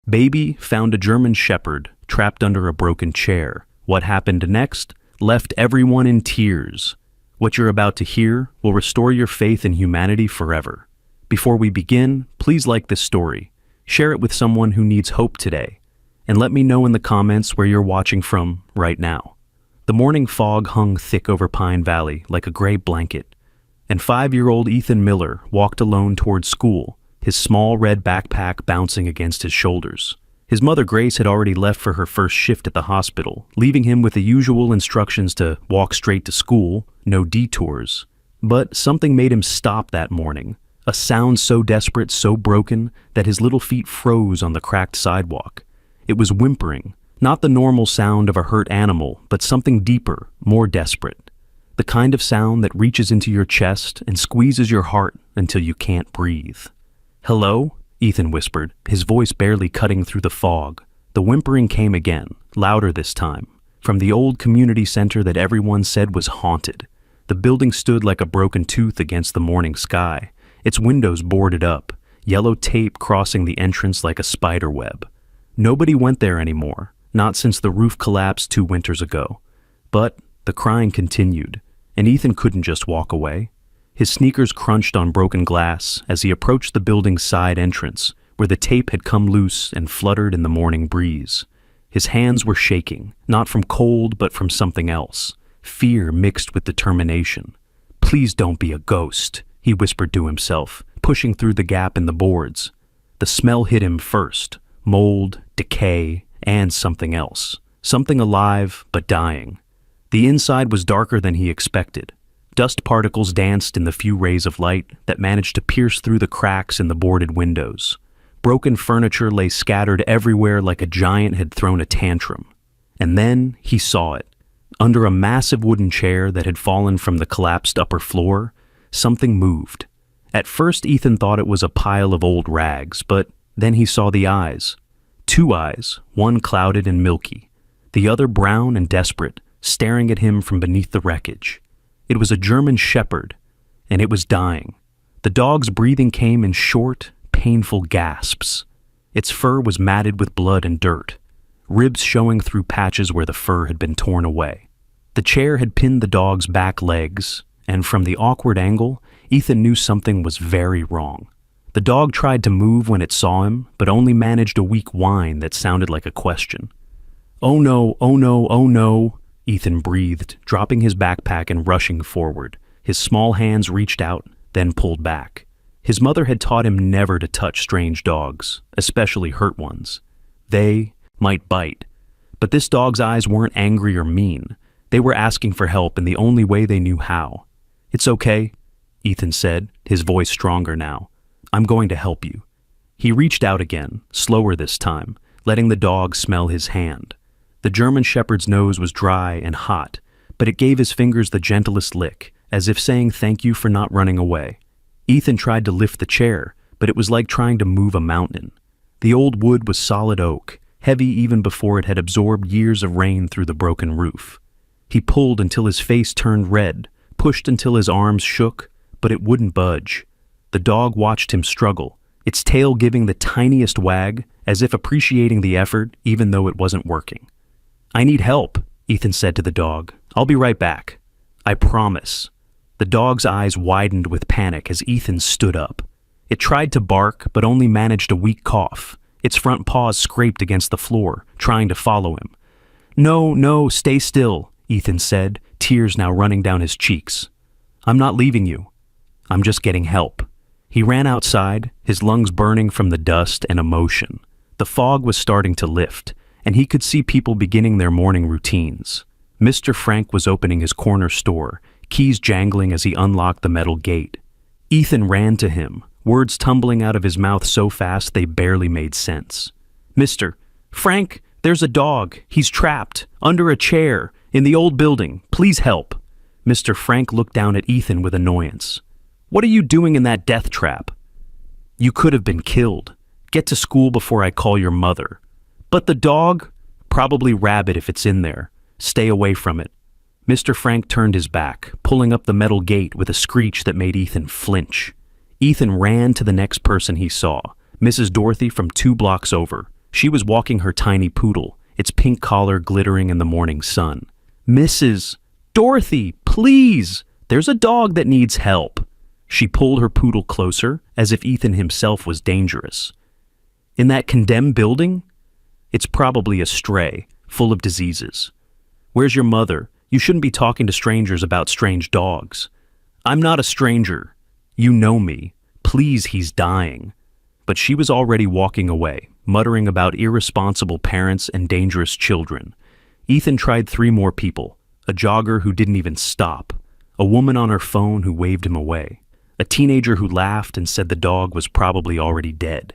Baby found a German Shepherd trapped under a broken chair. What happened next left everyone in tears. What you're about to hear will restore your faith in humanity forever. Before we begin, please like this story, share it with someone who needs hope today, and let me know in the comments where you're watching from right now. The morning fog hung thick over Pine Valley like a gray blanket, and 5-year-old Ethan Miller walked alone towards school, his small red backpack bouncing against his shoulders. His mother Grace had already left for her first shift at the hospital, leaving him with the usual instructions to walk straight to school, no detours. But something made him stop that morning, a sound so desperate, so broken, that his little feet froze on the cracked sidewalk. It was whimpering, not the normal sound of a hurt animal, but something deeper, more desperate. The kind of sound that reaches into your chest and squeezes your heart until you can't breathe. "Hello?" Ethan whispered, his voice barely cutting through the fog. The whimpering came again, louder this time, from the old community center that everyone said was haunted. The building stood like a broken tooth against the morning sky, its windows boarded up, yellow tape crossing the entrance like a spider web. Nobody went there anymore, not since the roof collapsed 2 winters ago. But the crying continued, and Ethan couldn't just walk away. His sneakers crunched on broken glass as he approached the building's side entrance, where the tape had come loose and fluttered in the morning breeze. His hands were shaking, not from cold but from something else, fear mixed with determination. "Please don't be a ghost," he whispered to himself, pushing through the gap in the boards. The smell hit him first, mold, decay, and something else, something alive but dying. The inside was darker than he expected. Dust particles danced in the few rays of light that managed to pierce through the cracks in the boarded windows. Broken furniture lay scattered everywhere like a giant had thrown a tantrum. And then he saw it. Under a massive wooden chair that had fallen from the collapsed upper floor, something moved. At first, Ethan thought it was a pile of old rags, but then he saw the eyes. 2 eyes, one clouded and milky, the other brown and desperate, staring at him from beneath the wreckage. It was a German Shepherd, and it was dying. The dog's breathing came in short, painful gasps. Its fur was matted with blood and dirt, ribs showing through patches where the fur had been torn away. The chair had pinned the dog's back legs, and from the awkward angle, Ethan knew something was very wrong. The dog tried to move when it saw him, but only managed a weak whine that sounded like a question. "Oh no, oh no, oh no," Ethan breathed, dropping his backpack and rushing forward. His small hands reached out, then pulled back. His mother had taught him never to touch strange dogs, especially hurt ones. They might bite. But this dog's eyes weren't angry or mean. They were asking for help in the only way they knew how. "It's okay," Ethan said, his voice stronger now. "I'm going to help you." He reached out again, slower this time, letting the dog smell his hand. The German Shepherd's nose was dry and hot, but it gave his fingers the gentlest lick, as if saying thank you for not running away. Ethan tried to lift the chair, but it was like trying to move a mountain. The old wood was solid oak, heavy even before it had absorbed years of rain through the broken roof. He pulled until his face turned red, pushed until his arms shook, but it wouldn't budge. The dog watched him struggle, its tail giving the tiniest wag, as if appreciating the effort even though it wasn't working. "I need help," Ethan said to the dog. "I'll be right back. I promise." The dog's eyes widened with panic as Ethan stood up. It tried to bark, but only managed a weak cough. Its front paws scraped against the floor, trying to follow him. "No, no, stay still," Ethan said, tears now running down his cheeks. "I'm not leaving you. I'm just getting help." He ran outside, his lungs burning from the dust and emotion. The fog was starting to lift, and he could see people beginning their morning routines. Mr. Frank was opening his corner store, keys jangling as he unlocked the metal gate. Ethan ran to him, words tumbling out of his mouth so fast they barely made sense. "Mr. Frank, there's a dog. He's trapped, under a chair, in the old building. Please help." Mr. Frank looked down at Ethan with annoyance. "What are you doing in that death trap?" "You could have been killed. Get to school before I call your mother." "But the dog?" "Probably rabid if it's in there. Stay away from it." Mr. Frank turned his back, pulling up the metal gate with a screech that made Ethan flinch. Ethan ran to the next person he saw, Mrs. Dorothy from 2 blocks over. She was walking her tiny poodle, its pink collar glittering in the morning sun. "Mrs. Dorothy, please! There's a dog that needs help." She pulled her poodle closer, as if Ethan himself was dangerous. "In that condemned building? It's probably a stray, full of diseases. Where's your mother? You shouldn't be talking to strangers about strange dogs." "I'm not a stranger. You know me. Please, he's dying." But she was already walking away, muttering about irresponsible parents and dangerous children. Ethan tried 3 more people, a jogger who didn't even stop, a woman on her phone who waved him away, a teenager who laughed and said the dog was probably already dead.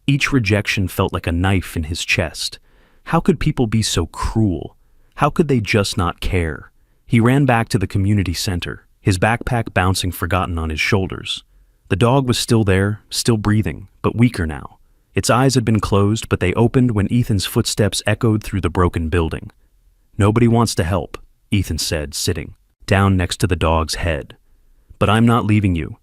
Each rejection felt like a knife in his chest. How could people be so cruel? How could they just not care? He ran back to the community center, his backpack bouncing forgotten on his shoulders. The dog was still there, still breathing, but weaker now. Its eyes had been closed, but they opened when Ethan's footsteps echoed through the broken building. "Nobody wants to help," Ethan said, sitting down next to the dog's head. "But I'm not leaving you."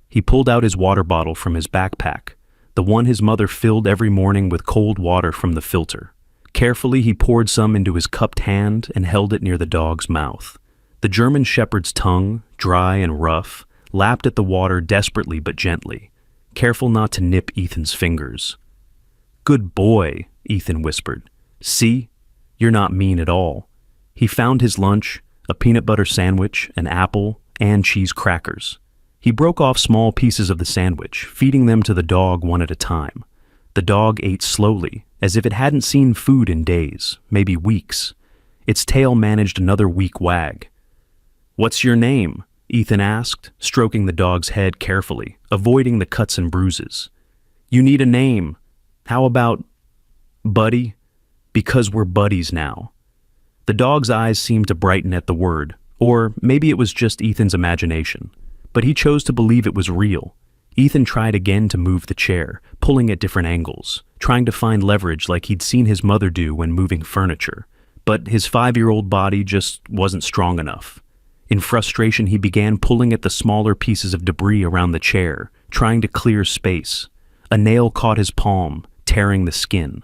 He pulled out his water bottle from his backpack, the one his mother filled every morning with cold water from the filter. Carefully, he poured some into his cupped hand and held it near the dog's mouth. The German shepherd's tongue, dry and rough, lapped at the water desperately but gently, careful not to nip Ethan's fingers. "Good boy," Ethan whispered. "See? You're not mean at all." He found his lunch, a peanut butter sandwich, an apple, and cheese crackers. He broke off small pieces of the sandwich, feeding them to the dog one at a time. The dog ate slowly, as if it hadn't seen food in days, maybe weeks. Its tail managed another weak wag. "What's your name?" Ethan asked, stroking the dog's head carefully, avoiding the cuts and bruises. "You need a name. How about Buddy? Because we're buddies now." The dog's eyes seemed to brighten at the word, or maybe it was just Ethan's imagination, but he chose to believe it was real. Ethan tried again to move the chair, pulling at different angles, trying to find leverage like he'd seen his mother do when moving furniture, but his 5-year-old body just wasn't strong enough. In frustration, he began pulling at the smaller pieces of debris around the chair, trying to clear space. A nail caught his palm, tearing the skin.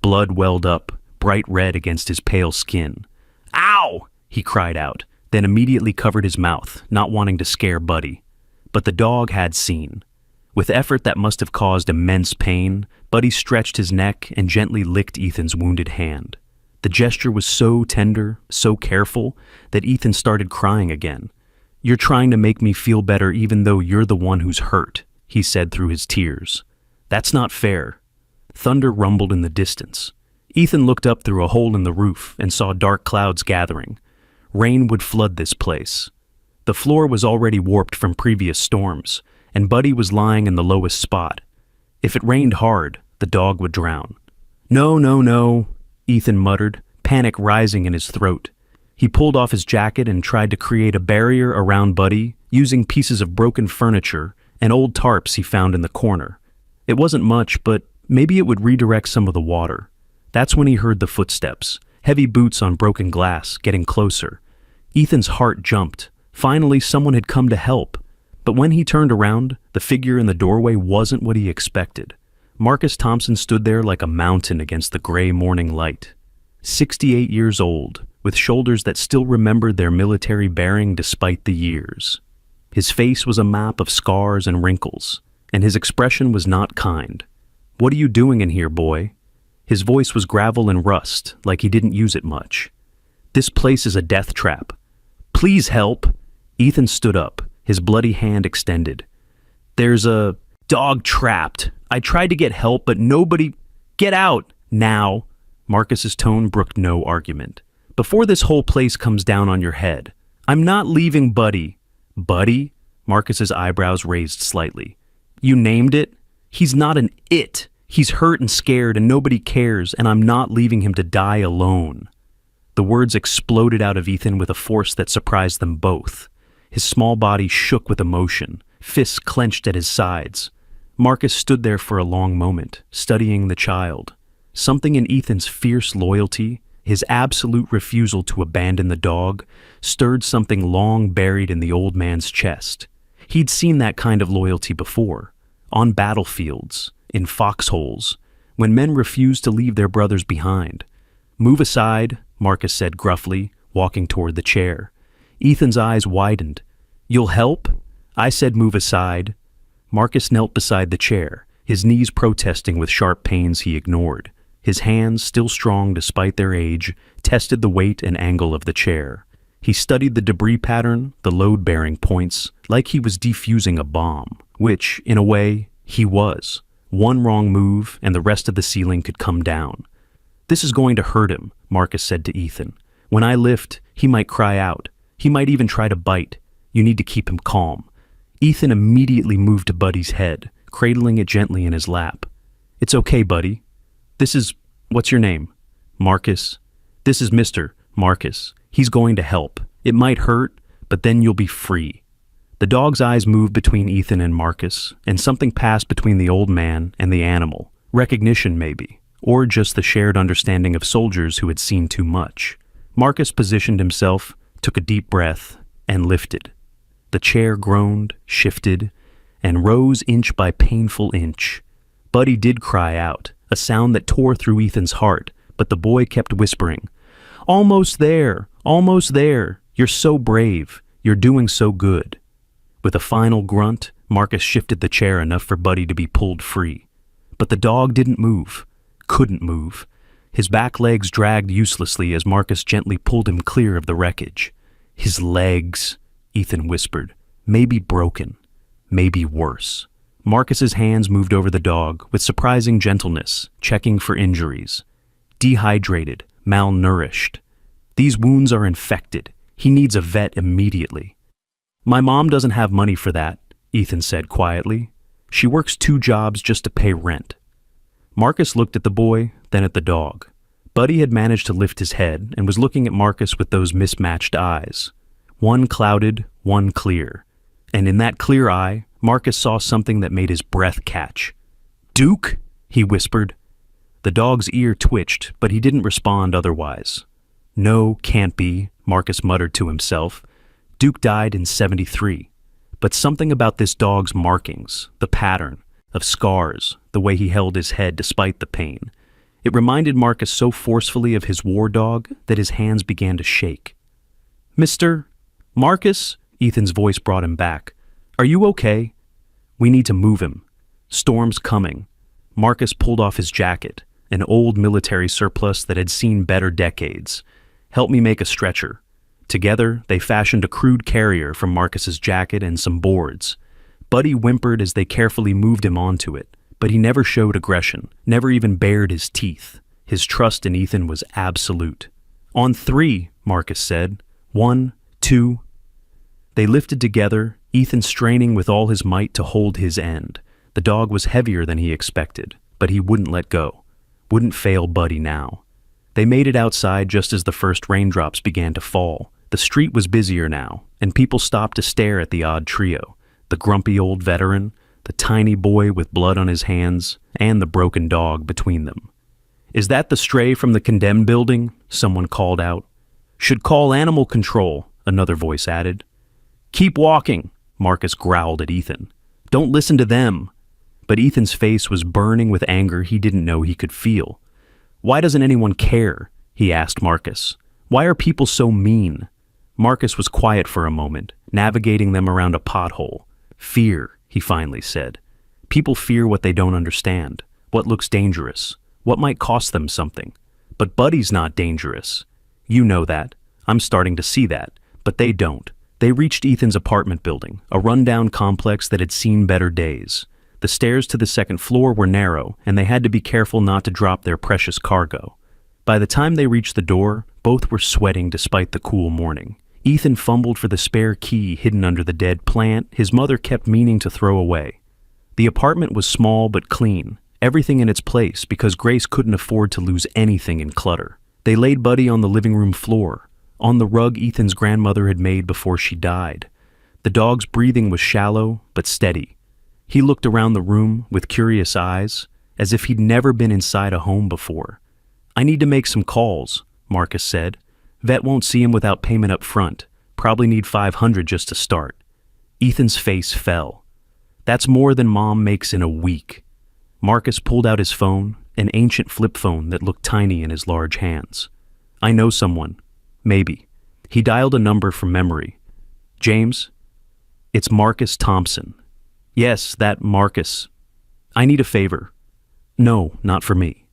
Blood welled up, bright red against his pale skin. "Ow!" he cried out, then immediately covered his mouth, not wanting to scare Buddy. But the dog had seen. With effort that must have caused immense pain, Buddy stretched his neck and gently licked Ethan's wounded hand. The gesture was so tender, so careful, that Ethan started crying again. "You're trying to make me feel better even though you're the one who's hurt," he said through his tears. "That's not fair." Thunder rumbled in the distance. Ethan looked up through a hole in the roof and saw dark clouds gathering. Rain would flood this place. The floor was already warped from previous storms, and Buddy was lying in the lowest spot. If it rained hard, the dog would drown. "No, no, no," Ethan muttered, panic rising in his throat. He pulled off his jacket and tried to create a barrier around Buddy, using pieces of broken furniture and old tarps he found in the corner. It wasn't much, but maybe it would redirect some of the water. That's when he heard the footsteps, heavy boots on broken glass, getting closer. Ethan's heart jumped. Finally, someone had come to help. But when he turned around, the figure in the doorway wasn't what he expected. Marcus Thompson stood there like a mountain against the gray morning light. 68 years old, with shoulders that still remembered their military bearing despite the years. His face was a map of scars and wrinkles, and his expression was not kind. "What are you doing in here, boy?" His voice was gravel and rust, like he didn't use it much. "This place is a death trap. Please help." Ethan stood up, his bloody hand extended. "There's a dog trapped. I tried to get help, but nobody... Get out, now." Marcus's tone brooked no argument. "Before this whole place comes down on your head. I'm not leaving Buddy." "Buddy?" Marcus's eyebrows raised slightly. "You named it? He's not an it. He's hurt and scared and nobody cares, and I'm not leaving him to die alone." The words exploded out of Ethan with a force that surprised them both. His small body shook with emotion, fists clenched at his sides. Marcus stood there for a long moment, studying the child. Something in Ethan's fierce loyalty, his absolute refusal to abandon the dog, stirred something long buried in the old man's chest. He'd seen that kind of loyalty before, on battlefields, in foxholes, when men refuse to leave their brothers behind. "Move aside," Marcus said gruffly, walking toward the chair. Ethan's eyes widened. "You'll help?" I said move aside. Marcus knelt beside the chair, his knees protesting with sharp pains he ignored. His hands, still strong despite their age, tested the weight and angle of the chair. He studied the debris pattern, the load-bearing points, like he was defusing a bomb, which, in a way, he was. One wrong move, and the rest of the ceiling could come down. "This is going to hurt him," Marcus said to Ethan. "When I lift, he might cry out. He might even try to bite. You need to keep him calm." Ethan immediately moved to Buddy's head, cradling it gently in his lap. "It's okay, Buddy. What's your name?" "Marcus." "This is Mr. Marcus. He's going to help. It might hurt, but then you'll be free." The dog's eyes moved between Ethan and Marcus, and something passed between the old man and the animal. Recognition, maybe, or just the shared understanding of soldiers who had seen too much. Marcus positioned himself, took a deep breath, and lifted. The chair groaned, shifted, and rose inch by painful inch. Buddy did cry out, a sound that tore through Ethan's heart, but the boy kept whispering, "Almost there, almost there. You're so brave. You're doing so good." With a final grunt, Marcus shifted the chair enough for Buddy to be pulled free. But the dog didn't move, couldn't move. His back legs dragged uselessly as Marcus gently pulled him clear of the wreckage. "His legs," Ethan whispered, "may be broken, maybe worse." Marcus's hands moved over the dog with surprising gentleness, checking for injuries. "Dehydrated, malnourished. These wounds are infected. He needs a vet immediately." "My mom doesn't have money for that," Ethan said quietly. "She works 2 jobs just to pay rent." Marcus looked at the boy, then at the dog. Buddy had managed to lift his head and was looking at Marcus with those mismatched eyes. One clouded, one clear. And in that clear eye, Marcus saw something that made his breath catch. "Duke?" he whispered. The dog's ear twitched, but he didn't respond otherwise. "No, can't be," Marcus muttered to himself. "Duke died in 73. But something about this dog's markings, the pattern, of scars, the way he held his head despite the pain. It reminded Marcus so forcefully of his war dog that his hands began to shake. "Mr. Marcus?" Ethan's voice brought him back. "Are you okay? We need to move him. Storm's coming." Marcus pulled off his jacket, an old military surplus that had seen better decades. "Help me make a stretcher." Together, they fashioned a crude carrier from Marcus's jacket and some boards. Buddy whimpered as they carefully moved him onto it, but he never showed aggression, never even bared his teeth. His trust in Ethan was absolute. "On 3, Marcus said. 1, 2. They lifted together, Ethan straining with all his might to hold his end. The dog was heavier than he expected, but he wouldn't let go. Wouldn't fail Buddy now. They made it outside just as the first raindrops began to fall. The street was busier now, and people stopped to stare at the odd trio. The grumpy old veteran, the tiny boy with blood on his hands, and the broken dog between them. "Is that the stray from the condemned building?" someone called out. "Should call animal control," another voice added. "Keep walking," Marcus growled at Ethan. "Don't listen to them." But Ethan's face was burning with anger he didn't know he could feel. "Why doesn't anyone care?" he asked Marcus. "Why are people so mean?" Marcus was quiet for a moment, navigating them around a pothole. "Fear," he finally said. "People fear what they don't understand, what looks dangerous, what might cost them something. But Buddy's not dangerous. You know that. I'm starting to see that. But they don't." They reached Ethan's apartment building, a rundown complex that had seen better days. The stairs to the second floor were narrow, and they had to be careful not to drop their precious cargo. By the time they reached the door, both were sweating despite the cool morning. Ethan fumbled for the spare key hidden under the dead plant his mother kept meaning to throw away. The apartment was small but clean, everything in its place because Grace couldn't afford to lose anything in clutter. They laid Buddy on the living room floor, on the rug Ethan's grandmother had made before she died. The dog's breathing was shallow but steady. He looked around the room with curious eyes, as if he'd never been inside a home before. "I need to make some calls," Marcus said. "Vet won't see him without payment up front. Probably need $500 just to start." Ethan's face fell. "That's more than Mom makes in a week." Marcus pulled out his phone, an ancient flip phone that looked tiny in his large hands. I know someone. Maybe. He dialed a number from memory. James? It's Marcus Thompson. Yes, that Marcus. I need a favor. No, not for me.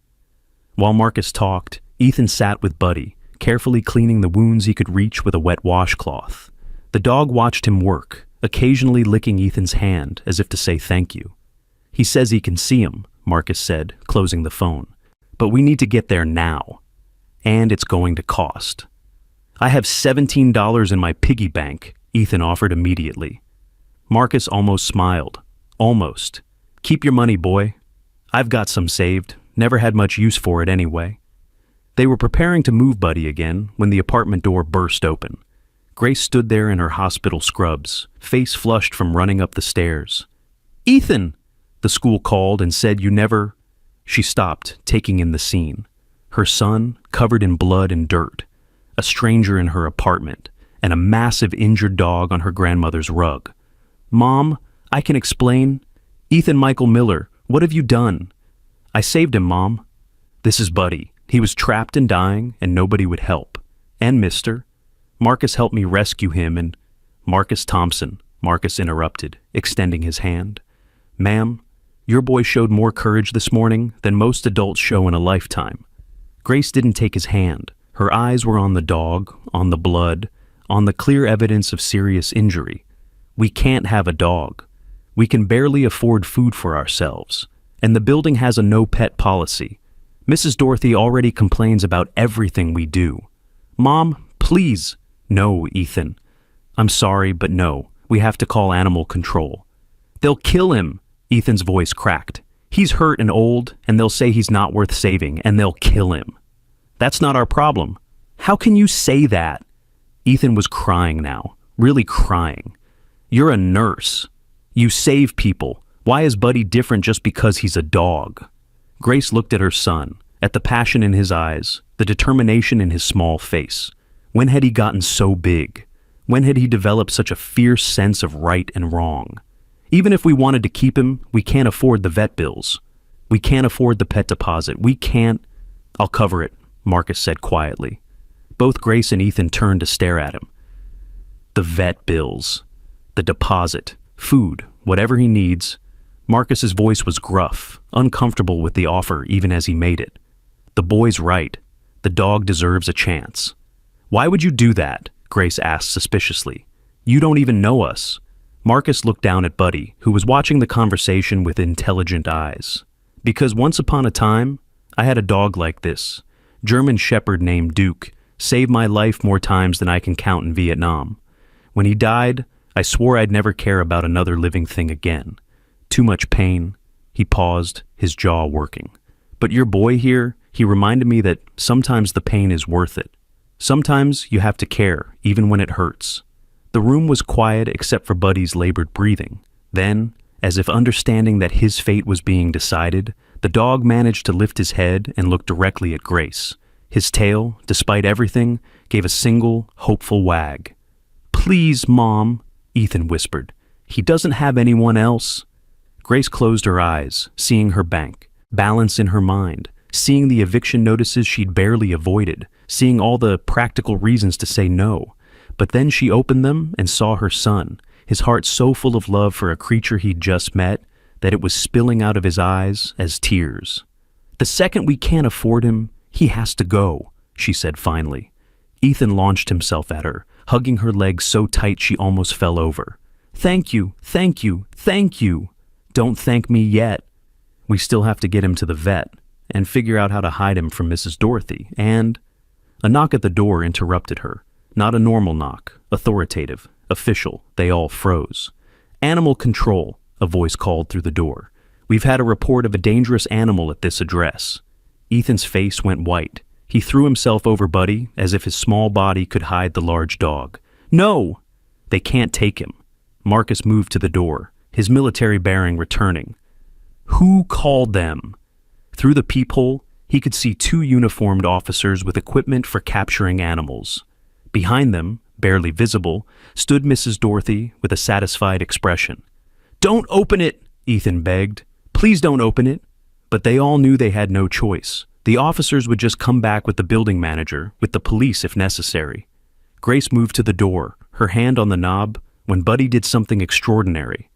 While Marcus talked, Ethan sat with Buddy, carefully cleaning the wounds he could reach with a wet washcloth. The dog watched him work, occasionally licking Ethan's hand as if to say thank you. He says he can see him, Marcus said, closing the phone. But we need to get there now. And it's going to cost. I have $17 in my piggy bank, Ethan offered immediately. Marcus almost smiled. Almost. Keep your money, boy. I've got some saved. Never had much use for it anyway. They were preparing to move Buddy again when the apartment door burst open. Grace stood there in her hospital scrubs, face flushed from running up the stairs. Ethan! The school called and said you never... She stopped, taking in the scene. Her son, covered in blood and dirt. A stranger in her apartment, and a massive injured dog on her grandmother's rug. Mom, I can explain. Ethan Michael Miller, what have you done? I saved him, Mom. This is Buddy. He was trapped and dying, and nobody would help. And Mister. Marcus helped me rescue him and... Marcus Thompson, Marcus interrupted, extending his hand. Ma'am, your boy showed more courage this morning than most adults show in a lifetime. Grace didn't take his hand. Her eyes were on the dog, on the blood, on the clear evidence of serious injury. We can't have a dog. We can barely afford food for ourselves. And the building has a no-pet policy. Mrs. Dorothy already complains about everything we do. Mom, please. No, Ethan. I'm sorry, but no. We have to call animal control. They'll kill him, Ethan's voice cracked. He's hurt and old, and they'll say he's not worth saving, and they'll kill him. That's not our problem. How can you say that? Ethan was crying now, really crying. You're a nurse. You save people. Why is Buddy different just because he's a dog? Grace looked at her son, at the passion in his eyes, the determination in his small face. When had he gotten so big? When had he developed such a fierce sense of right and wrong? Even if we wanted to keep him, we can't afford the vet bills. We can't afford the pet deposit. We can't... I'll cover it, Marcus said quietly. Both Grace and Ethan turned to stare at him. The vet bills. The deposit. Food. Whatever he needs. Marcus's voice was gruff, uncomfortable with the offer even as he made it. The boy's right. The dog deserves a chance. Why would you do that? Grace asked suspiciously. You don't even know us. Marcus looked down at Buddy, who was watching the conversation with intelligent eyes. Because once upon a time, I had a dog like this. German Shepherd named Duke. Saved my life more times than I can count in Vietnam. When he died, I swore I'd never care about another living thing again. Too much pain. He paused, his jaw working. But your boy here, he reminded me that sometimes the pain is worth it. Sometimes you have to care, even when it hurts. The room was quiet except for Buddy's labored breathing. Then, as if understanding that his fate was being decided, the dog managed to lift his head and look directly at Grace. His tail, despite everything, gave a single, hopeful wag. Please, Mom, Ethan whispered. He doesn't have anyone else. Grace closed her eyes, seeing her bank, balance in her mind, seeing the eviction notices she'd barely avoided, seeing all the practical reasons to say no. But then she opened them and saw her son, his heart so full of love for a creature he'd just met that it was spilling out of his eyes as tears. The second we can't afford him, he has to go, she said finally. Ethan launched himself at her, hugging her legs so tight she almost fell over. Thank you, thank you, thank you. Don't thank me yet. We still have to get him to the vet and figure out how to hide him from Mrs. Dorothy, and... A knock at the door interrupted her. Not a normal knock, authoritative, official. They all froze. Animal control, a voice called through the door. We've had a report of a dangerous animal at this address. Ethan's face went white. He threw himself over Buddy as if his small body could hide the large dog. No! They can't take him. Marcus moved to the door, his military bearing returning. Who called them? Through the peephole, he could see two uniformed officers with equipment for capturing animals. Behind them, barely visible, stood Mrs. Dorothy with a satisfied expression. Don't open it, Ethan begged. Please don't open it. But they all knew they had no choice. The officers would just come back with the building manager, with the police if necessary. Grace moved to the door, her hand on the knob, when Buddy did something extraordinary.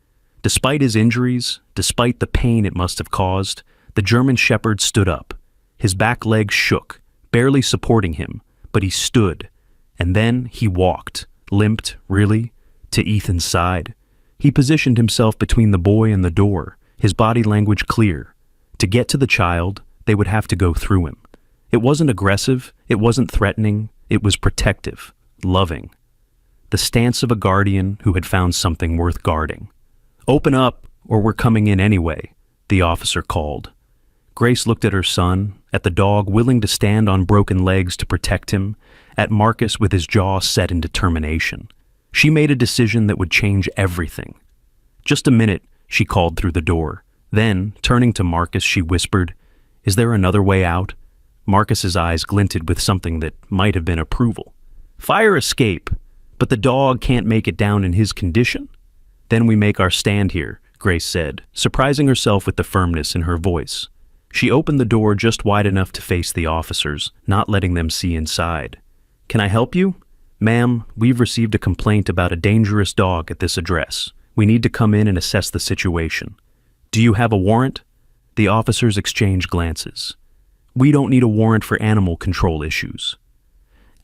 Despite his injuries, despite the pain it must have caused, the German Shepherd stood up. His back legs shook, barely supporting him, but he stood. And then he walked, limped, really, to Ethan's side. He positioned himself between the boy and the door, his body language clear. To get to the child, they would have to go through him. It wasn't aggressive, it wasn't threatening, it was protective, loving. The stance of a guardian who had found something worth guarding. "Open up, or we're coming in anyway," the officer called. Grace looked at her son, at the dog willing to stand on broken legs to protect him, at Marcus with his jaw set in determination. She made a decision that would change everything. "Just a minute," she called through the door. Then, turning to Marcus, she whispered, "Is there another way out?" Marcus's eyes glinted with something that might have been approval. "Fire escape, but the dog can't make it down in his condition?" "Then we make our stand here," Grace said, surprising herself with the firmness in her voice. She opened the door just wide enough to face the officers, not letting them see inside. "Can I help you?" "Ma'am, we've received a complaint about a dangerous dog at this address. We need to come in and assess the situation." "Do you have a warrant?" The officers exchanged glances. "We don't need a warrant for animal control issues."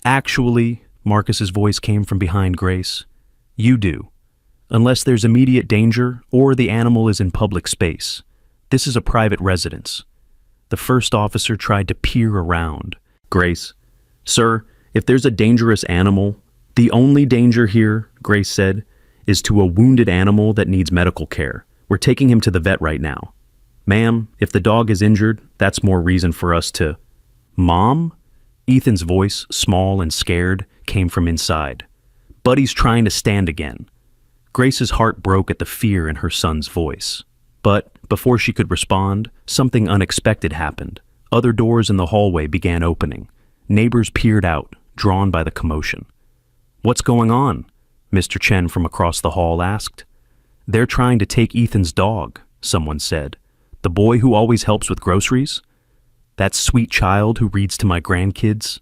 "Actually," Marcus's voice came from behind Grace, "you do. Unless there's immediate danger or the animal is in public space. This is a private residence." The first officer tried to peer around. "Grace, sir, if there's a dangerous animal, the only danger here," Grace said, "is to a wounded animal that needs medical care. We're taking him to the vet right now." "Ma'am, if the dog is injured, that's more reason for us to—" "Mom?" Ethan's voice, small and scared, came from inside. "Buddy's trying to stand again." Grace's heart broke at the fear in her son's voice. But before she could respond, something unexpected happened. Other doors in the hallway began opening. Neighbors peered out, drawn by the commotion. "What's going on?" Mr. Chen from across the hall asked. "They're trying to take Ethan's dog," someone said. "The boy who always helps with groceries? That sweet child who reads to my grandkids?"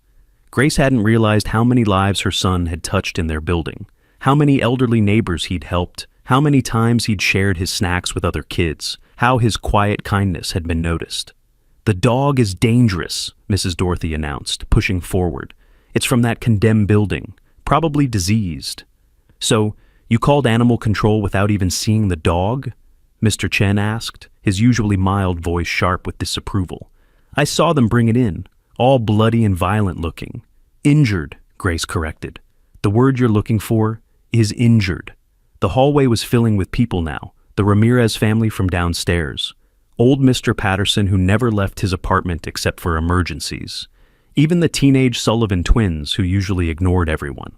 Grace hadn't realized how many lives her son had touched in their building, how many elderly neighbors he'd helped, how many times he'd shared his snacks with other kids, how his quiet kindness had been noticed. "The dog is dangerous," Mrs. Dorothy announced, pushing forward. "It's from that condemned building, probably diseased." "So, you called animal control without even seeing the dog?" Mr. Chen asked, his usually mild voice sharp with disapproval. "I saw them bring it in, all bloody and violent looking." "Injured," Grace corrected. "The word you're looking for is injured." The hallway was filling with people now, the Ramirez family from downstairs. Old Mr. Patterson who never left his apartment except for emergencies. Even the teenage Sullivan twins who usually ignored everyone.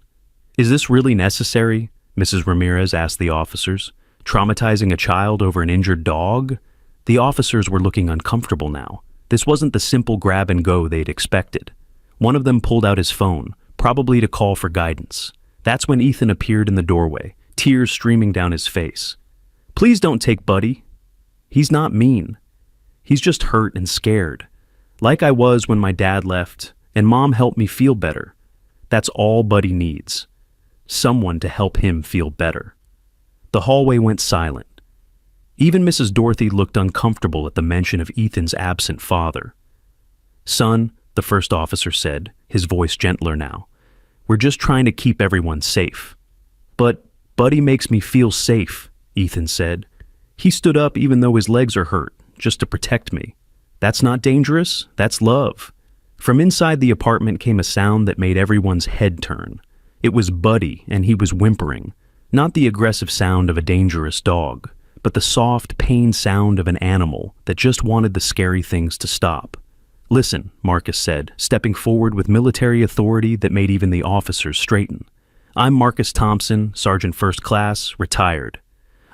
"Is this really necessary?" Mrs. Ramirez asked the officers. "Traumatizing a child over an injured dog?" The officers were looking uncomfortable now. This wasn't the simple grab and go they'd expected. One of them pulled out his phone, probably to call for guidance. That's when Ethan appeared in the doorway, tears streaming down his face. "Please don't take Buddy. He's not mean. He's just hurt and scared. Like I was when my dad left, and Mom helped me feel better. That's all Buddy needs. Someone to help him feel better." The hallway went silent. Even Mrs. Dorothy looked uncomfortable at the mention of Ethan's absent father. "Son," the first officer said, his voice gentler now, "we're just trying to keep everyone safe." "But Buddy makes me feel safe," Ethan said. "He stood up even though his legs are hurt, just to protect me. That's not dangerous, that's love." From inside the apartment came a sound that made everyone's head turn. It was Buddy, and he was whimpering. Not the aggressive sound of a dangerous dog, but the soft, pained sound of an animal that just wanted the scary things to stop. "Listen," Marcus said, stepping forward with military authority that made even the officers straighten. "I'm Marcus Thompson, Sergeant First Class, retired.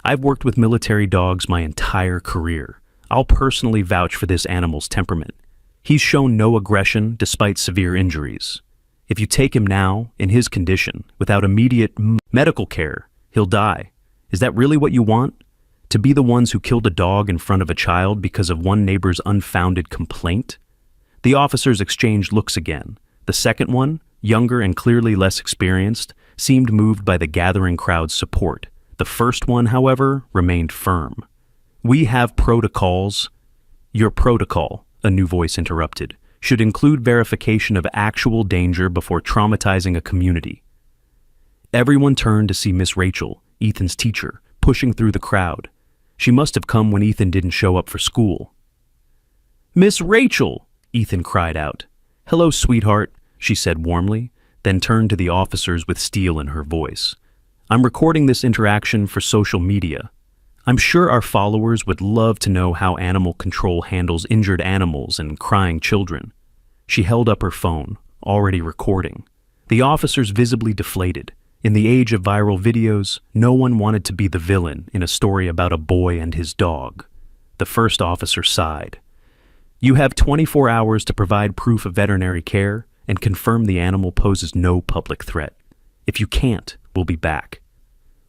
I've worked with military dogs my entire career. I'll personally vouch for this animal's temperament. He's shown no aggression despite severe injuries. If you take him now, in his condition, without immediate medical care, he'll die. Is that really what you want? To be the ones who killed a dog in front of a child because of one neighbor's unfounded complaint? The officers exchanged looks again. The second one, younger and clearly less experienced, seemed moved by the gathering crowd's support. The first one, however, remained firm. "We have protocols." "Your protocol," a new voice interrupted, "should include verification of actual danger before traumatizing a community." Everyone turned to see Miss Rachel, Ethan's teacher, pushing through the crowd. She must have come when Ethan didn't show up for school. "Miss Rachel!" Ethan cried out. "Hello, sweetheart," she said warmly, then turned to the officers with steel in her voice. "I'm recording this interaction for social media. I'm sure our followers would love to know how animal control handles injured animals and crying children." She held up her phone, already recording. The officers visibly deflated. In the age of viral videos, no one wanted to be the villain in a story about a boy and his dog. The first officer sighed. "You have 24 hours to provide proof of veterinary care and confirm the animal poses no public threat. If you can't, we'll be back."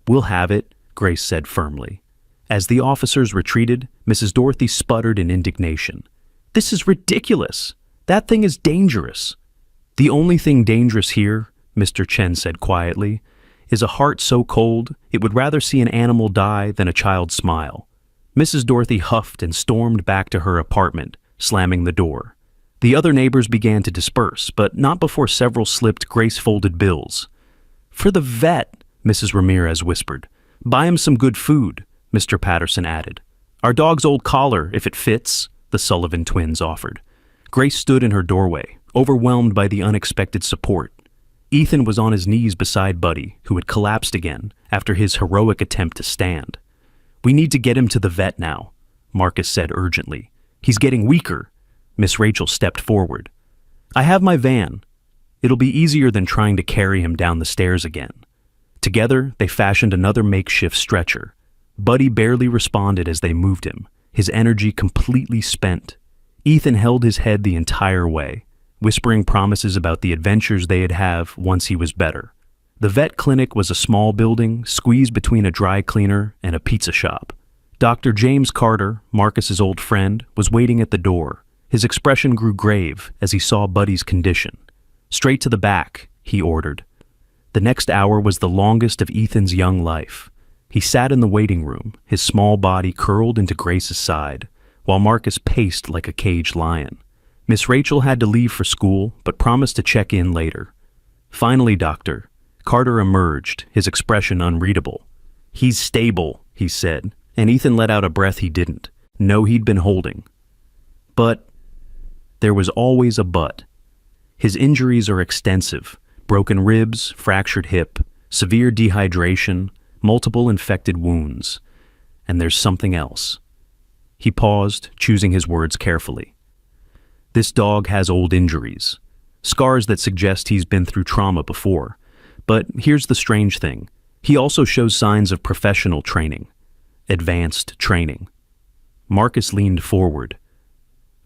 "We'll have it," Grace said firmly. As the officers retreated, Mrs. Dorothy sputtered in indignation. "This is ridiculous. That thing is dangerous." "The only thing dangerous here," Mr. Chen said quietly, "is a heart so cold it would rather see an animal die than a child smile." Mrs. Dorothy huffed and stormed back to her apartment, slamming the door. The other neighbors began to disperse, but not before several slipped Grace-folded bills. "For the vet," Mrs. Ramirez whispered. "Buy him some good food," Mr. Patterson added. "Our dog's old collar, if it fits," the Sullivan twins offered. Grace stood in her doorway, overwhelmed by the unexpected support. Ethan was on his knees beside Buddy, who had collapsed again after his heroic attempt to stand. "We need to get him to the vet now," Marcus said urgently. "He's getting weaker." Miss Rachel stepped forward. "I have my van. It'll be easier than trying to carry him down the stairs again." Together, they fashioned another makeshift stretcher. Buddy barely responded as they moved him, his energy completely spent. Ethan held his head the entire way, whispering promises about the adventures they'd have once he was better. The vet clinic was a small building squeezed between a dry cleaner and a pizza shop. Dr. James Carter, Marcus's old friend, was waiting at the door. His expression grew grave as he saw Buddy's condition. "Straight to the back," he ordered. The next hour was the longest of Ethan's young life. He sat in the waiting room, his small body curled into Grace's side, while Marcus paced like a caged lion. Miss Rachel had to leave for school, but promised to check in later. "Finally, Doctor." Carter emerged, his expression unreadable. "He's stable," he said, and Ethan let out a breath he didn't know he'd been holding. But there was always a but. His injuries are extensive: broken ribs, fractured hip, severe dehydration, multiple infected wounds. And there's something else. He paused, choosing his words carefully. "This dog has old injuries, scars that suggest he's been through trauma before. But here's the strange thing. He also shows signs of professional training, advanced training." Marcus leaned forward.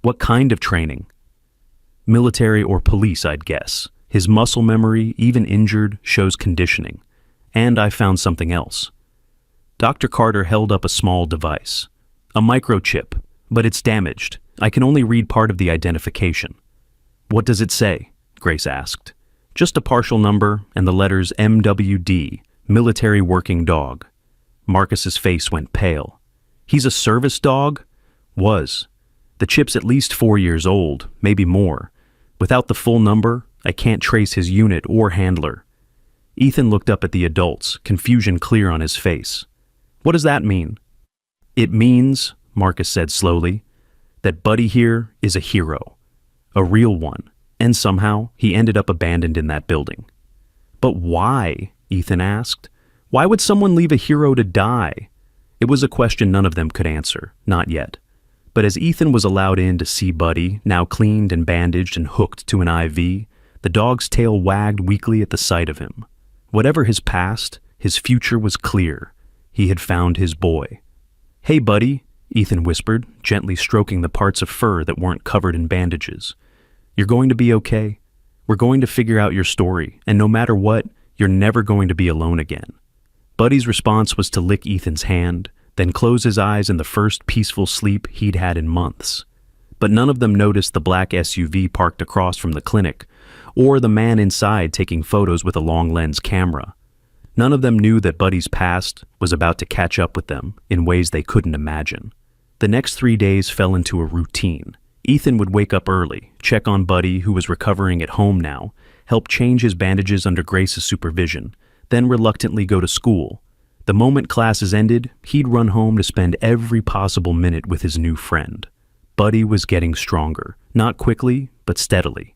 "What kind of training?" "Military or police, I'd guess. His muscle memory, even injured, shows conditioning. And I found something else." Dr. Carter held up a small device. "A microchip, but it's damaged. I can only read part of the identification." "What does it say?" Grace asked. "Just a partial number and the letters MWD, Military Working Dog." Marcus's face went pale. "He's a service dog?" "Was. The chip's at least 4 years old, maybe more. Without the full number, I can't trace his unit or handler." Ethan looked up at the adults, confusion clear on his face. "What does that mean?" "It means," Marcus said slowly, "that Buddy here is a hero. A real one. And somehow, he ended up abandoned in that building." "But why?" Ethan asked. "Why would someone leave a hero to die?" It was a question none of them could answer, not yet. But as Ethan was allowed in to see Buddy, now cleaned and bandaged and hooked to an IV, the dog's tail wagged weakly at the sight of him. Whatever his past, his future was clear. He had found his boy. "Hey, Buddy," Ethan whispered, gently stroking the parts of fur that weren't covered in bandages. "You're going to be okay. We're going to figure out your story, and no matter what, you're never going to be alone again." Buddy's response was to lick Ethan's hand, then close his eyes in the first peaceful sleep he'd had in months. But none of them noticed the black SUV parked across from the clinic, or the man inside taking photos with a long-lens camera. None of them knew that Buddy's past was about to catch up with them in ways they couldn't imagine. The next 3 days fell into a routine. Ethan would wake up early, check on Buddy, who was recovering at home now, help change his bandages under Grace's supervision, then reluctantly go to school. The moment classes ended, he'd run home to spend every possible minute with his new friend. Buddy was getting stronger, not quickly, but steadily.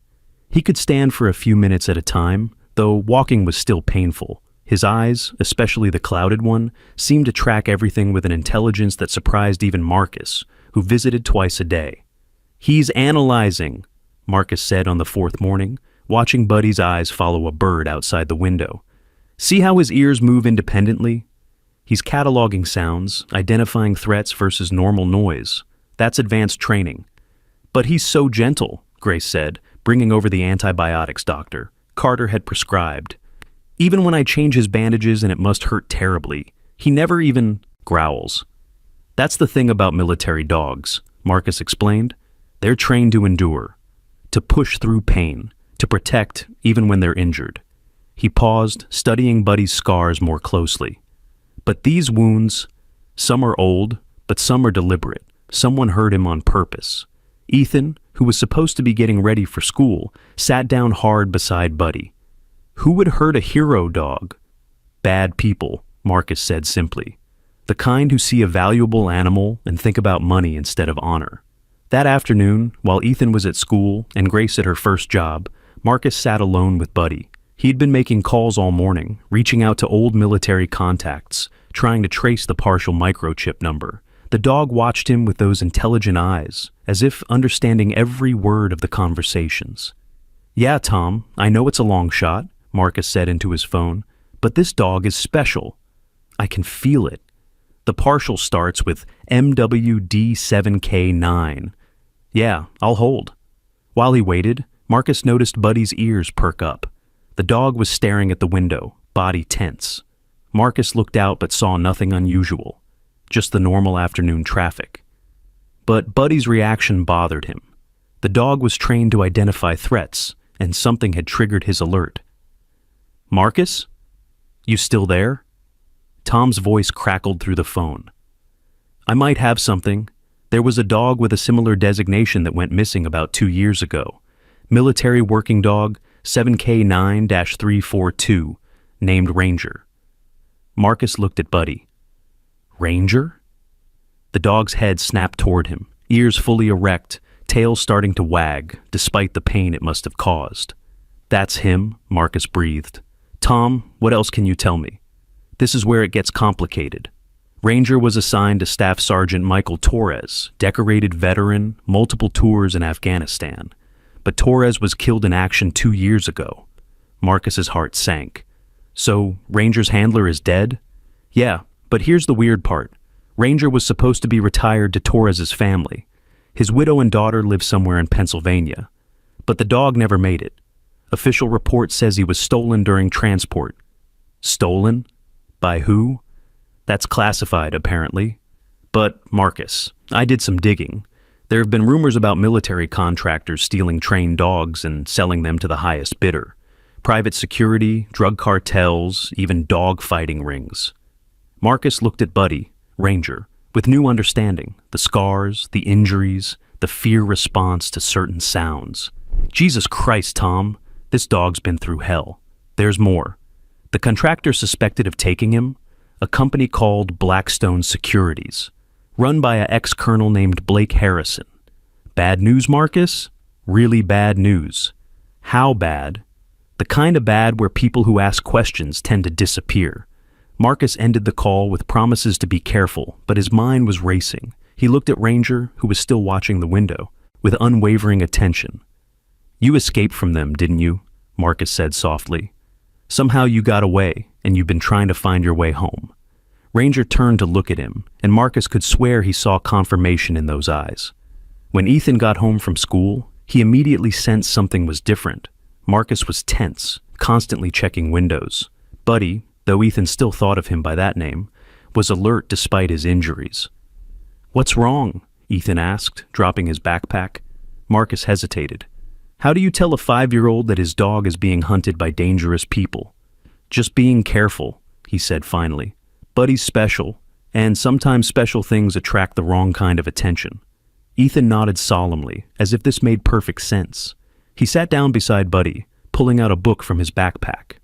He could stand for a few minutes at a time, though walking was still painful. His eyes, especially the clouded one, seemed to track everything with an intelligence that surprised even Marcus, who visited twice a day. "He's analyzing," Marcus said on the fourth morning, watching Buddy's eyes follow a bird outside the window. "See how his ears move independently? He's cataloging sounds, identifying threats versus normal noise. That's advanced training." "But he's so gentle," Grace said, bringing over the antibiotics doctor Carter had prescribed. "Even when I change his bandages and it must hurt terribly, he never even growls." "That's the thing about military dogs," Marcus explained. "They're trained to endure, to push through pain, to protect even when they're injured." He paused, studying Buddy's scars more closely. "But these wounds, some are old, but some are deliberate. Someone hurt him on purpose." Ethan, who was supposed to be getting ready for school, sat down hard beside Buddy. "Who would hurt a hero dog?" "Bad people," Marcus said simply. "The kind who see a valuable animal and think about money instead of honor." That afternoon, while Ethan was at school and Grace at her first job, Marcus sat alone with Buddy. He'd been making calls all morning, reaching out to old military contacts, trying to trace the partial microchip number. The dog watched him with those intelligent eyes, as if understanding every word of the conversations. "Yeah, Tom, I know it's a long shot," Marcus said into his phone, "but this dog is special. I can feel it. The partial starts with MWD7K9. Yeah, I'll hold." While he waited, Marcus noticed Buddy's ears perk up. The dog was staring at the window, body tense. Marcus looked out but saw nothing unusual, just the normal afternoon traffic. But Buddy's reaction bothered him. The dog was trained to identify threats, and something had triggered his alert. "Marcus? You still there?" Tom's voice crackled through the phone. "I might have something. There was a dog with a similar designation that went missing about 2 years ago. Military working dog 7K9-342, named Ranger." Marcus looked at Buddy. "Ranger?" The dog's head snapped toward him, ears fully erect, tail starting to wag, despite the pain it must have caused. "That's him," Marcus breathed. "Tom, what else can you tell me?" "This is where it gets complicated. Ranger was assigned to Staff Sergeant Michael Torres, decorated veteran, multiple tours in Afghanistan. But Torres was killed in action 2 years ago." Marcus's heart sank. "So, Ranger's handler is dead?" "Yeah, but here's the weird part. Ranger was supposed to be retired to Torres's family. His widow and daughter live somewhere in Pennsylvania. But the dog never made it. Official report says he was stolen during transport." "Stolen? By who?" "That's classified, apparently." "But, Marcus, I did some digging. There have been rumors about military contractors stealing trained dogs and selling them to the highest bidder. Private security, drug cartels, even dog fighting rings." Marcus looked at Buddy, Ranger, with new understanding, the scars, the injuries, the fear response to certain sounds. "Jesus Christ, Tom, this dog's been through hell. There's more. The contractor suspected of taking him, a company called Blackstone Securities, run by an ex-colonel named Blake Harrison. Bad news, Marcus? Really bad news. How bad? The kind of bad where people who ask questions tend to disappear." Marcus ended the call with promises to be careful, but his mind was racing. He looked at Ranger, who was still watching the window, with unwavering attention. "You escaped from them, didn't you?" Marcus said softly. "Somehow you got away, and you've been trying to find your way home." Ranger turned to look at him, and Marcus could swear he saw confirmation in those eyes. When Ethan got home from school, he immediately sensed something was different. Marcus was tense, constantly checking windows. Buddy, though Ethan still thought of him by that name, was alert despite his injuries. "What's wrong?" Ethan asked, dropping his backpack. Marcus hesitated. "How do you tell a 5-year-old that his dog is being hunted by dangerous people?" "Just being careful," he said finally. "Buddy's special, and sometimes special things attract the wrong kind of attention." Ethan nodded solemnly, as if this made perfect sense. He sat down beside Buddy, pulling out a book from his backpack.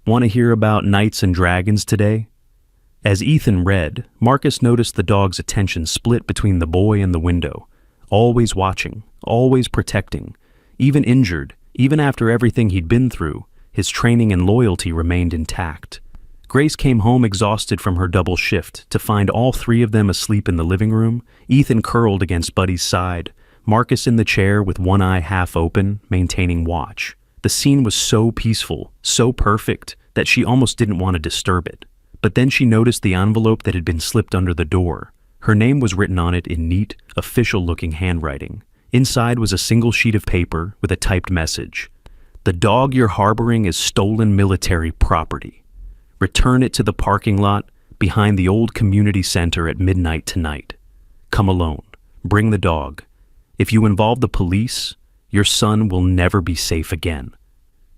"Want to hear about knights and dragons today?" As Ethan read, Marcus noticed the dog's attention split between the boy and the window, always watching, always protecting. Even injured, even after everything he'd been through, his training and loyalty remained intact. Grace came home exhausted from her double shift to find all 3 of them asleep in the living room, Ethan curled against Buddy's side, Marcus in the chair with one eye half open, maintaining watch. The scene was so peaceful, so perfect, that she almost didn't want to disturb it. But then she noticed the envelope that had been slipped under the door. Her name was written on it in neat, official-looking handwriting. Inside was a single sheet of paper with a typed message. "The dog you're harboring is stolen military property. Return it to the parking lot behind the old community center at midnight tonight. Come alone. Bring the dog. If you involve the police, your son will never be safe again."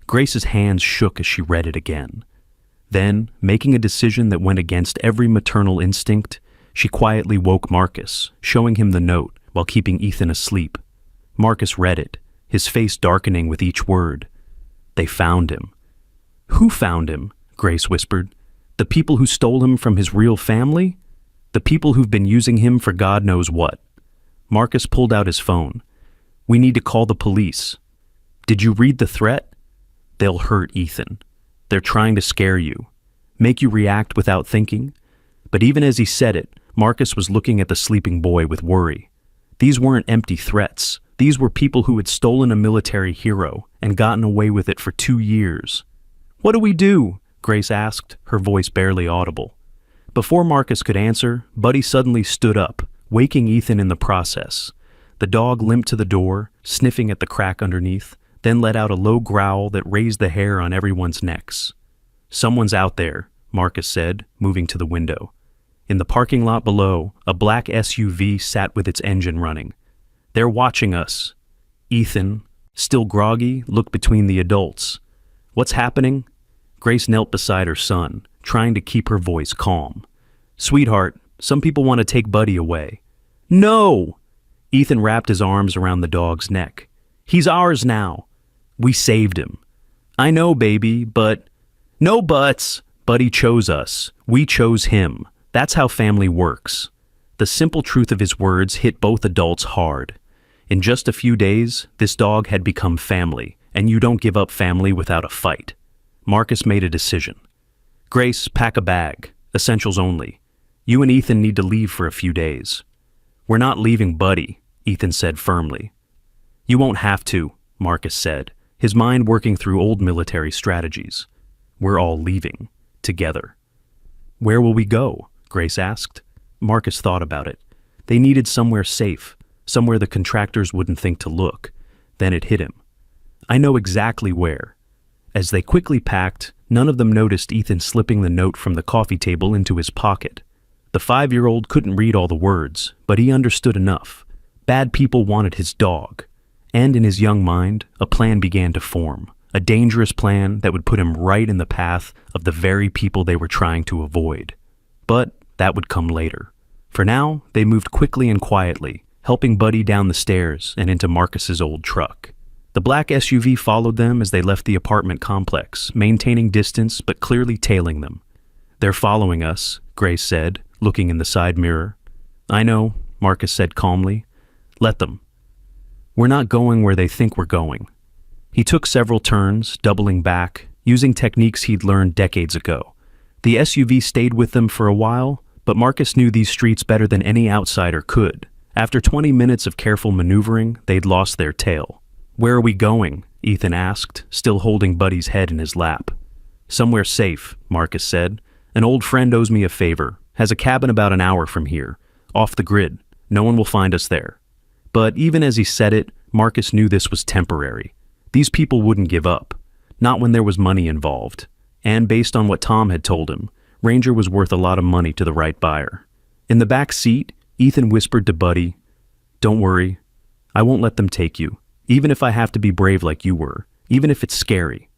Grace's hands shook as she read it again. Then, making a decision that went against every maternal instinct, she quietly woke Marcus, showing him the note while keeping Ethan asleep. Marcus read it, his face darkening with each word. "They found him." "Who found him?" Grace whispered. "The people who stole him from his real family? The people who've been using him for God knows what." Marcus pulled out his phone. "We need to call the police." "Did you read the threat?" "They'll hurt Ethan. They're trying to scare you, make you react without thinking." But even as he said it, Marcus was looking at the sleeping boy with worry. These weren't empty threats. These were people who had stolen a military hero and gotten away with it for 2 years. "What do we do?" Grace asked, her voice barely audible. Before Marcus could answer, Buddy suddenly stood up, waking Ethan in the process. The dog limped to the door, sniffing at the crack underneath, then let out a low growl that raised the hair on everyone's necks. "Someone's out there," Marcus said, moving to the window. In the parking lot below, a black SUV sat with its engine running. "They're watching us." Ethan, still groggy, looked between the adults. "What's happening?" Grace knelt beside her son, trying to keep her voice calm. "Sweetheart, some people want to take Buddy away." "No!" Ethan wrapped his arms around the dog's neck. "He's ours now. We saved him." "I know, baby, but—" "No buts! Buddy chose us. We chose him. That's how family works." The simple truth of his words hit both adults hard. In just a few days, this dog had become family, and you don't give up family without a fight. Marcus made a decision. "Grace, pack a bag. Essentials only. You and Ethan need to leave for a few days." "We're not leaving Buddy," Ethan said firmly. "You won't have to," Marcus said, his mind working through old military strategies. "We're all leaving. Together." "Where will we go?" Grace asked. Marcus thought about it. They needed somewhere safe, somewhere the contractors wouldn't think to look. Then it hit him. "I know exactly where." As they quickly packed, none of them noticed Ethan slipping the note from the coffee table into his pocket. The 5-year-old couldn't read all the words, but he understood enough. Bad people wanted his dog. And in his young mind, a plan began to form. A dangerous plan that would put him right in the path of the very people they were trying to avoid. But that would come later. For now, they moved quickly and quietly, helping Buddy down the stairs and into Marcus's old truck. The black SUV followed them as they left the apartment complex, maintaining distance but clearly tailing them. "They're following us," Grace said, looking in the side mirror. "I know," Marcus said calmly. "Let them. We're not going where they think we're going." He took several turns, doubling back, using techniques he'd learned decades ago. The SUV stayed with them for a while, but Marcus knew these streets better than any outsider could. After 20 minutes of careful maneuvering, they'd lost their tail. "Where are we going?" Ethan asked, still holding Buddy's head in his lap. "Somewhere safe," Marcus said. "An old friend owes me a favor. Has a cabin about an hour from here. Off the grid. No one will find us there." But even as he said it, Marcus knew this was temporary. These people wouldn't give up. Not when there was money involved. And based on what Tom had told him, Ranger was worth a lot of money to the right buyer. In the back seat, Ethan whispered to Buddy, "Don't worry. I won't let them take you, even if I have to be brave like you were, even if it's scary."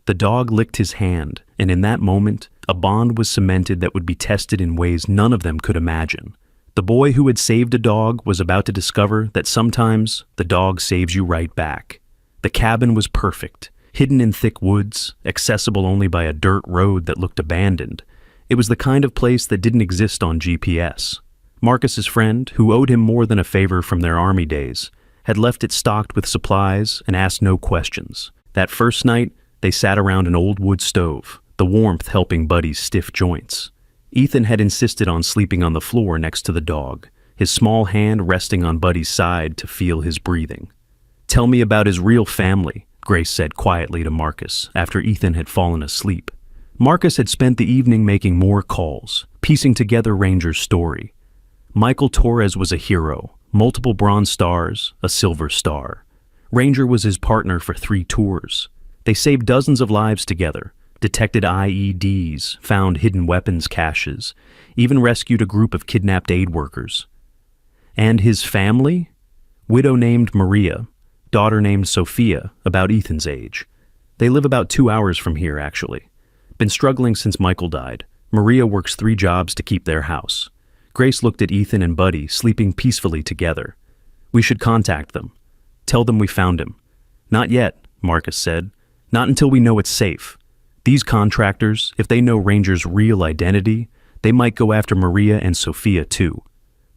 The dog licked his hand, and in that moment, a bond was cemented that would be tested in ways none of them could imagine. The boy who had saved a dog was about to discover that sometimes the dog saves you right back. The cabin was perfect, hidden in thick woods, accessible only by a dirt road that looked abandoned. It was the kind of place that didn't exist on GPS. Marcus's friend, who owed him more than a favor from their army days, had left it stocked with supplies and asked no questions. That first night, they sat around an old wood stove, the warmth helping Buddy's stiff joints. Ethan had insisted on sleeping on the floor next to the dog, his small hand resting on Buddy's side to feel his breathing. "Tell me about his real family," Grace said quietly to Marcus after Ethan had fallen asleep. Marcus had spent the evening making more calls, piecing together Ranger's story. Michael Torres was a hero, multiple Bronze Stars, a Silver Star. Ranger was his partner for 3 tours. They saved dozens of lives together, detected IEDs, found hidden weapons caches, even rescued a group of kidnapped aid workers. And his family? Widow named Maria, daughter named Sophia, about Ethan's age. They live about 2 hours from here, actually. Been struggling since Michael died. Maria works 3 jobs to keep their house. Grace looked at Ethan and Buddy sleeping peacefully together. "We should contact them. Tell them we found him." "Not yet," Marcus said. "Not until we know it's safe. These contractors, if they know Ranger's real identity, they might go after Maria and Sophia too."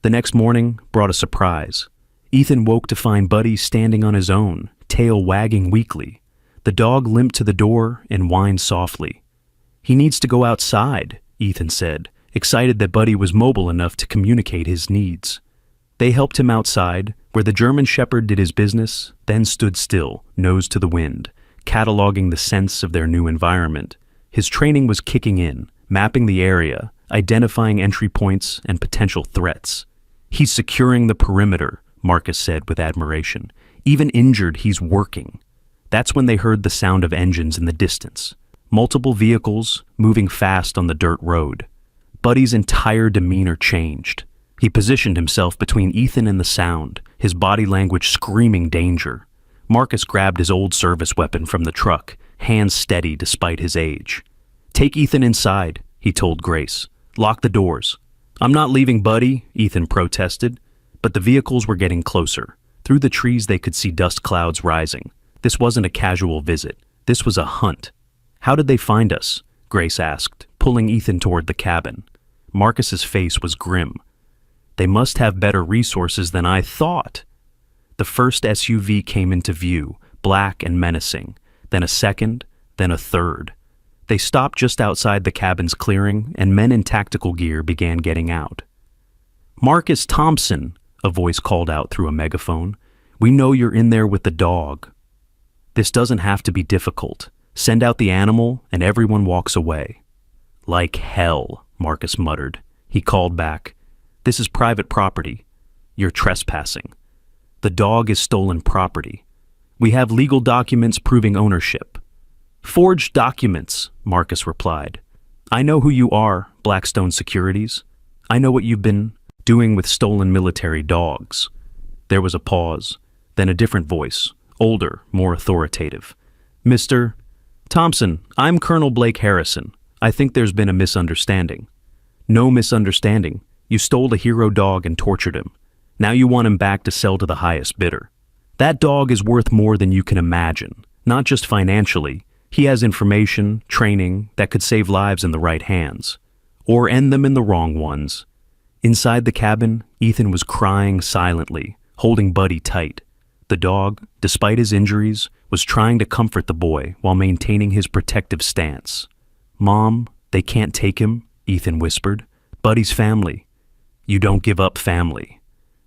The next morning brought a surprise. Ethan woke to find Buddy standing on his own, tail wagging weakly. The dog limped to the door and whined softly. "He needs to go outside," Ethan said, excited that Buddy was mobile enough to communicate his needs. They helped him outside, where the German Shepherd did his business, then stood still, nose to the wind, cataloging the scents of their new environment. His training was kicking in, mapping the area, identifying entry points and potential threats. "He's securing the perimeter," Marcus said with admiration. "Even injured, he's working." That's when they heard the sound of engines in the distance. Multiple vehicles moving fast on the dirt road. Buddy's entire demeanor changed. He positioned himself between Ethan and the sound, his body language screaming danger. Marcus grabbed his old service weapon from the truck, hands steady despite his age. "Take Ethan inside," he told Grace. "Lock the doors." "I'm not leaving Buddy," Ethan protested. But the vehicles were getting closer. Through the trees they could see dust clouds rising. This wasn't a casual visit. This was a hunt. "How did they find us?" Grace asked, pulling Ethan toward the cabin. Marcus's face was grim. "They must have better resources than I thought." The first SUV came into view, black and menacing, then a second, then a third. They stopped just outside the cabin's clearing, and men in tactical gear began getting out. "Marcus Thompson," a voice called out through a megaphone. "We know you're in there with the dog." "This doesn't have to be difficult. Send out the animal, and everyone walks away." "Like hell," Marcus muttered. He called back. "This is private property. You're trespassing. The dog is stolen property. We have legal documents proving ownership." "Forged documents," Marcus replied. "I know who you are, Blackstone Securities. I know what you've been doing with stolen military dogs." There was a pause, then a different voice, older, more authoritative. "Mr. Thompson, I'm Colonel Blake Harrison. I think there's been a misunderstanding." "No misunderstanding. You stole a hero dog and tortured him. Now you want him back to sell to the highest bidder. That dog is worth more than you can imagine, not just financially. He has information, training, that could save lives in the right hands, or end them in the wrong ones." Inside the cabin, Ethan was crying silently, holding Buddy tight. The dog, despite his injuries, was trying to comfort the boy while maintaining his protective stance. "Mom, they can't take him," Ethan whispered. "Buddy's family." "You don't give up family."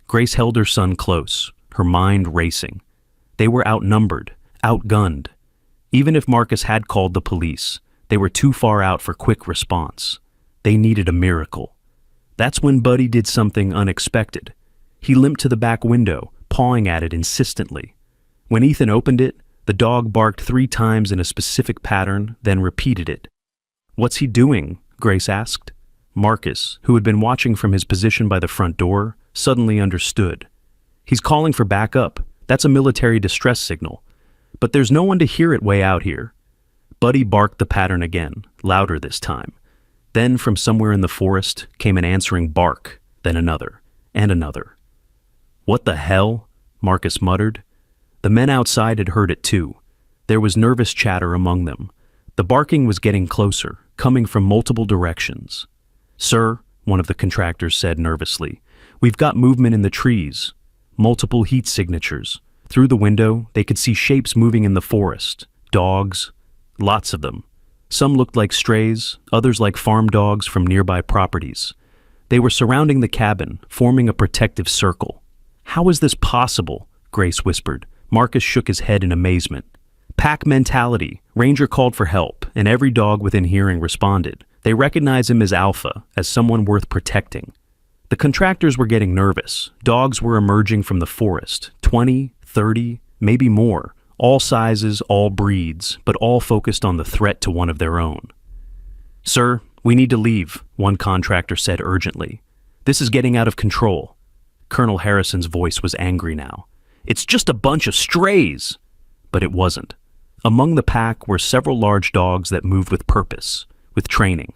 Grace held her son close, her mind racing. They were outnumbered, outgunned. Even if Marcus had called the police, they were too far out for quick response. They needed a miracle. That's when Buddy did something unexpected. He limped to the back window, pawing at it insistently. When Ethan opened it, the dog barked 3 times in a specific pattern, then repeated it. "What's he doing?" Grace asked. Marcus, who had been watching from his position by the front door, suddenly understood. He's calling for backup. That's a military distress signal. But there's no one to hear it way out here. Buddy barked the pattern again, louder this time. Then from somewhere in the forest came an answering bark, then another, and another. What the hell? Marcus muttered. The men outside had heard it too. There was nervous chatter among them. The barking was getting closer, coming from multiple directions. Sir, one of the contractors said nervously, we've got movement in the trees. Multiple heat signatures. Through the window, they could see shapes moving in the forest. Dogs. Lots of them. Some looked like strays, others like farm dogs from nearby properties. They were surrounding the cabin, forming a protective circle. How is this possible? Grace whispered. Marcus shook his head in amazement. Pack mentality. Ranger called for help, and every dog within hearing responded. They recognized him as Alpha, as someone worth protecting. The contractors were getting nervous. Dogs were emerging from the forest, 20, 30, maybe more. All sizes, all breeds, but all focused on the threat to one of their own. Sir, we need to leave, one contractor said urgently. This is getting out of control. Colonel Harrison's voice was angry now. It's just a bunch of strays! But it wasn't. Among the pack were several large dogs that moved with purpose, with training.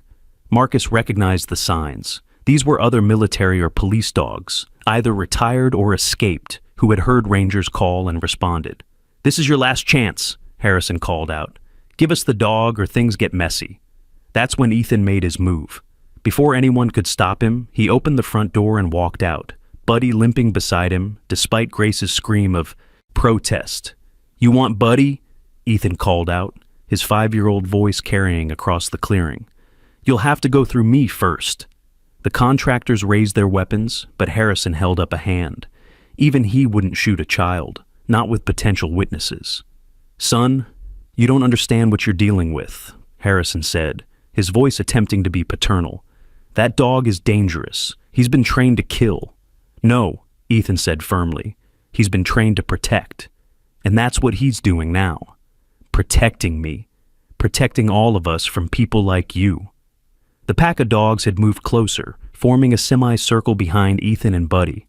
Marcus recognized the signs. These were other military or police dogs, either retired or escaped, who had heard Rangers call and responded. This is your last chance, Harrison called out. Give us the dog or things get messy. That's when Ethan made his move. Before anyone could stop him, he opened the front door and walked out, Buddy limping beside him, despite Grace's scream of protest. You want Buddy? Ethan called out, his 5-year-old voice carrying across the clearing. You'll have to go through me first. The contractors raised their weapons, but Harrison held up a hand. Even he wouldn't shoot a child, not with potential witnesses. Son, you don't understand what you're dealing with, Harrison said, his voice attempting to be paternal. That dog is dangerous. He's been trained to kill. No, Ethan said firmly. He's been trained to protect. And that's what he's doing now. Protecting me. Protecting all of us from people like you. The pack of dogs had moved closer, forming a semicircle behind Ethan and Buddy.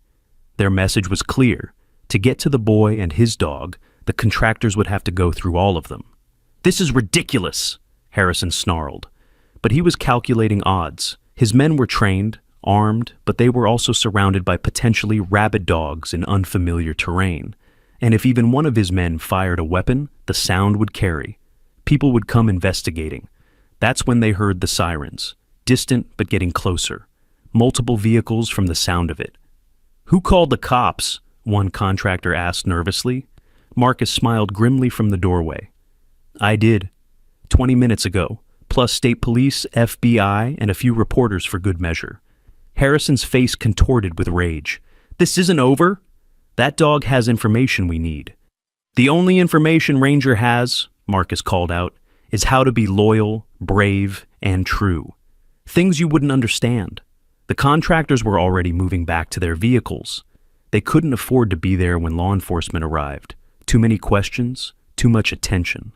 Their message was clear. To get to the boy and his dog, the contractors would have to go through all of them. This is ridiculous, Harrison snarled. But he was calculating odds. His men were trained, armed, but they were also surrounded by potentially rabid dogs in unfamiliar terrain. And if even one of his men fired a weapon, the sound would carry. People would come investigating. That's when they heard the sirens, distant but getting closer. Multiple vehicles from the sound of it. Who called the cops? One contractor asked nervously. Marcus smiled grimly from the doorway. I did. 20 minutes ago, plus state police, FBI, and a few reporters for good measure. Harrison's face contorted with rage. This isn't over. That dog has information we need. The only information Ranger has, Marcus called out, is how to be loyal, brave, and true. Things you wouldn't understand. The contractors were already moving back to their vehicles. They couldn't afford to be there when law enforcement arrived. Too many questions, too much attention.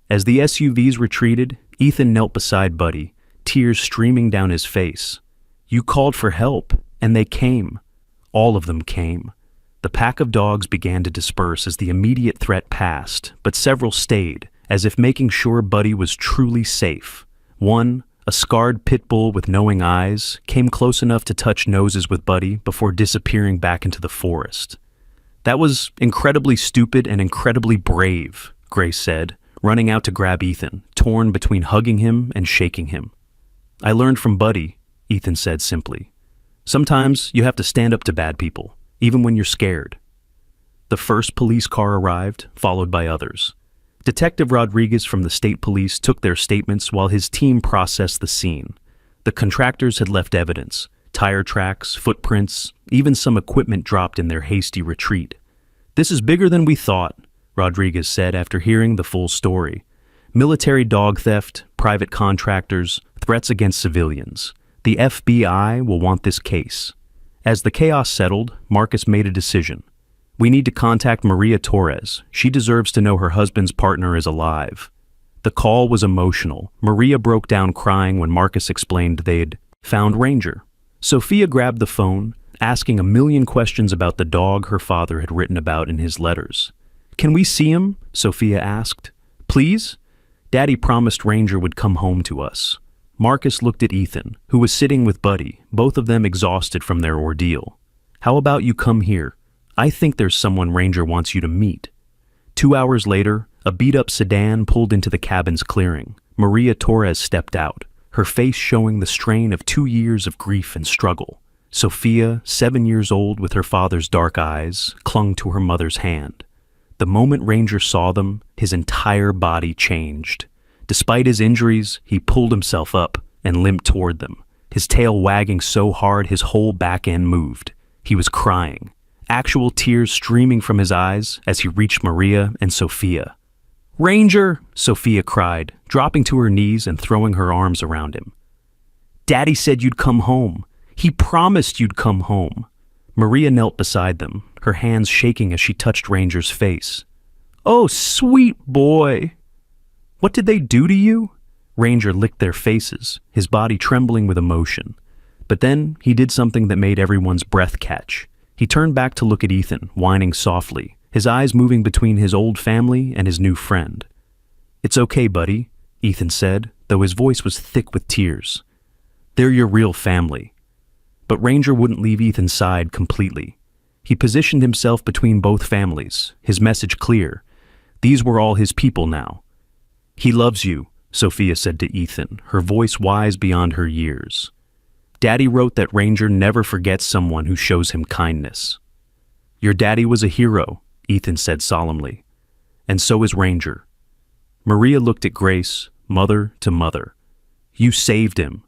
As the SUVs retreated, Ethan knelt beside Buddy, tears streaming down his face. You called for help, and they came. All of them came. The pack of dogs began to disperse as the immediate threat passed, but several stayed, as if making sure Buddy was truly safe. One, a scarred pit bull with knowing eyes, came close enough to touch noses with Buddy before disappearing back into the forest. That was incredibly stupid and incredibly brave, Grace said, running out to grab Ethan, torn between hugging him and shaking him. I learned from Buddy, Ethan said simply. Sometimes you have to stand up to bad people, even when you're scared. The first police car arrived, followed by others. Detective Rodriguez from the state police took their statements while his team processed the scene. The contractors had left evidence, tire tracks, footprints, even some equipment dropped in their hasty retreat. This is bigger than we thought, Rodriguez said after hearing the full story. Military dog theft, private contractors, threats against civilians. The FBI will want this case. As the chaos settled, Marcus made a decision. We need to contact Maria Torres. She deserves to know her husband's partner is alive. The call was emotional. Maria broke down crying when Marcus explained they'd found Ranger. Sophia grabbed the phone, asking a million questions about the dog her father had written about in his letters. "Can we see him?" Sophia asked. "Please?" "Daddy promised Ranger would come home to us." Marcus looked at Ethan, who was sitting with Buddy, both of them exhausted from their ordeal. "How about you come here? I think there's someone Ranger wants you to meet." 2 hours later, a beat-up sedan pulled into the cabin's clearing. Maria Torres stepped out, her face showing the strain of 2 years of grief and struggle. Sophia, 7 years old with her father's dark eyes, clung to her mother's hand. The moment Ranger saw them, his entire body changed. Despite his injuries, he pulled himself up and limped toward them, his tail wagging so hard his whole back end moved. He was crying, actual tears streaming from his eyes as he reached Maria and Sophia. "Ranger!" Sophia cried, dropping to her knees and throwing her arms around him. "Daddy said you'd come home. He promised you'd come home." Maria knelt beside them, her hands shaking as she touched Ranger's face. "Oh, sweet boy!" "What did they do to you?" Ranger licked their faces, his body trembling with emotion. But then he did something that made everyone's breath catch. He turned back to look at Ethan, whining softly, his eyes moving between his old family and his new friend. "It's okay, buddy," Ethan said, though his voice was thick with tears. "They're your real family." But Ranger wouldn't leave Ethan's side completely. He positioned himself between both families, his message clear. These were all his people now. "He loves you," Sophia said to Ethan, her voice wise beyond her years. "Daddy wrote that Ranger never forgets someone who shows him kindness." "Your daddy was a hero," Ethan said solemnly. "And so is Ranger." Maria looked at Grace, mother to mother. "You saved him.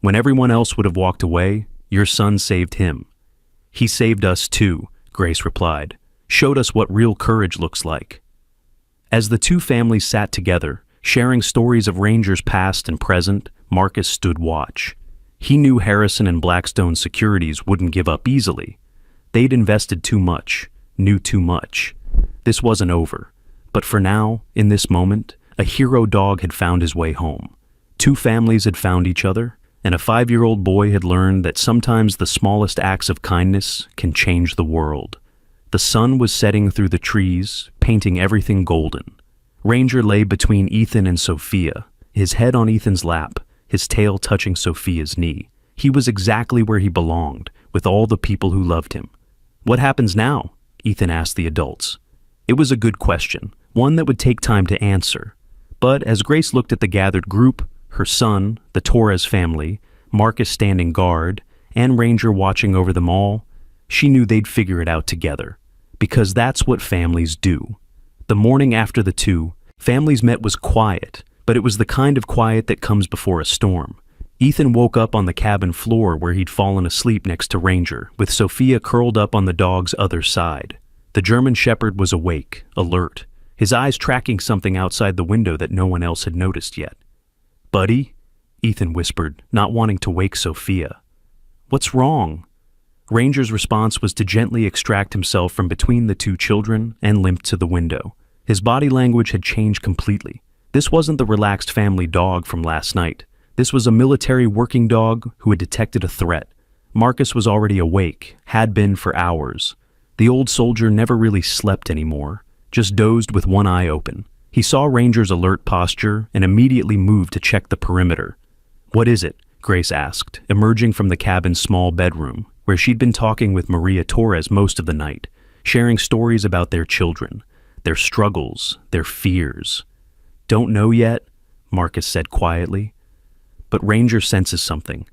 When everyone else would have walked away, your son saved him." "He saved us too," Grace replied. "Showed us what real courage looks like." As the two families sat together, sharing stories of Ranger's past and present, Marcus stood watch. He knew Harrison and Blackstone Securities wouldn't give up easily. They'd invested too much, knew too much. This wasn't over. But for now, in this moment, a hero dog had found his way home. Two families had found each other, and a 5-year-old boy had learned that sometimes the smallest acts of kindness can change the world. The sun was setting through the trees, painting everything golden. Ranger lay between Ethan and Sophia, his head on Ethan's lap, his tail touching Sophia's knee. He was exactly where he belonged, with all the people who loved him. "What happens now?" Ethan asked the adults. It was a good question, one that would take time to answer. But as Grace looked at the gathered group, her son, the Torres family, Marcus standing guard, and Ranger watching over them all, she knew they'd figure it out together. Because that's what families do. The morning after the two, families met was quiet, but it was the kind of quiet that comes before a storm. Ethan woke up on the cabin floor where he'd fallen asleep next to Ranger, with Sophia curled up on the dog's other side. The German Shepherd was awake, alert, his eyes tracking something outside the window that no one else had noticed yet. "Buddy?" Ethan whispered, not wanting to wake Sophia. "What's wrong?" Ranger's response was to gently extract himself from between the two children and limp to the window. His body language had changed completely. This wasn't the relaxed family dog from last night. This was a military working dog who had detected a threat. Marcus was already awake, had been for hours. The old soldier never really slept anymore, just dozed with one eye open. He saw Ranger's alert posture and immediately moved to check the perimeter. "What is it?" Grace asked, emerging from the cabin's small bedroom, where she'd been talking with Maria Torres most of the night, sharing stories about their children, their struggles, their fears. "Don't know yet," Marcus said quietly. But Ranger senses something.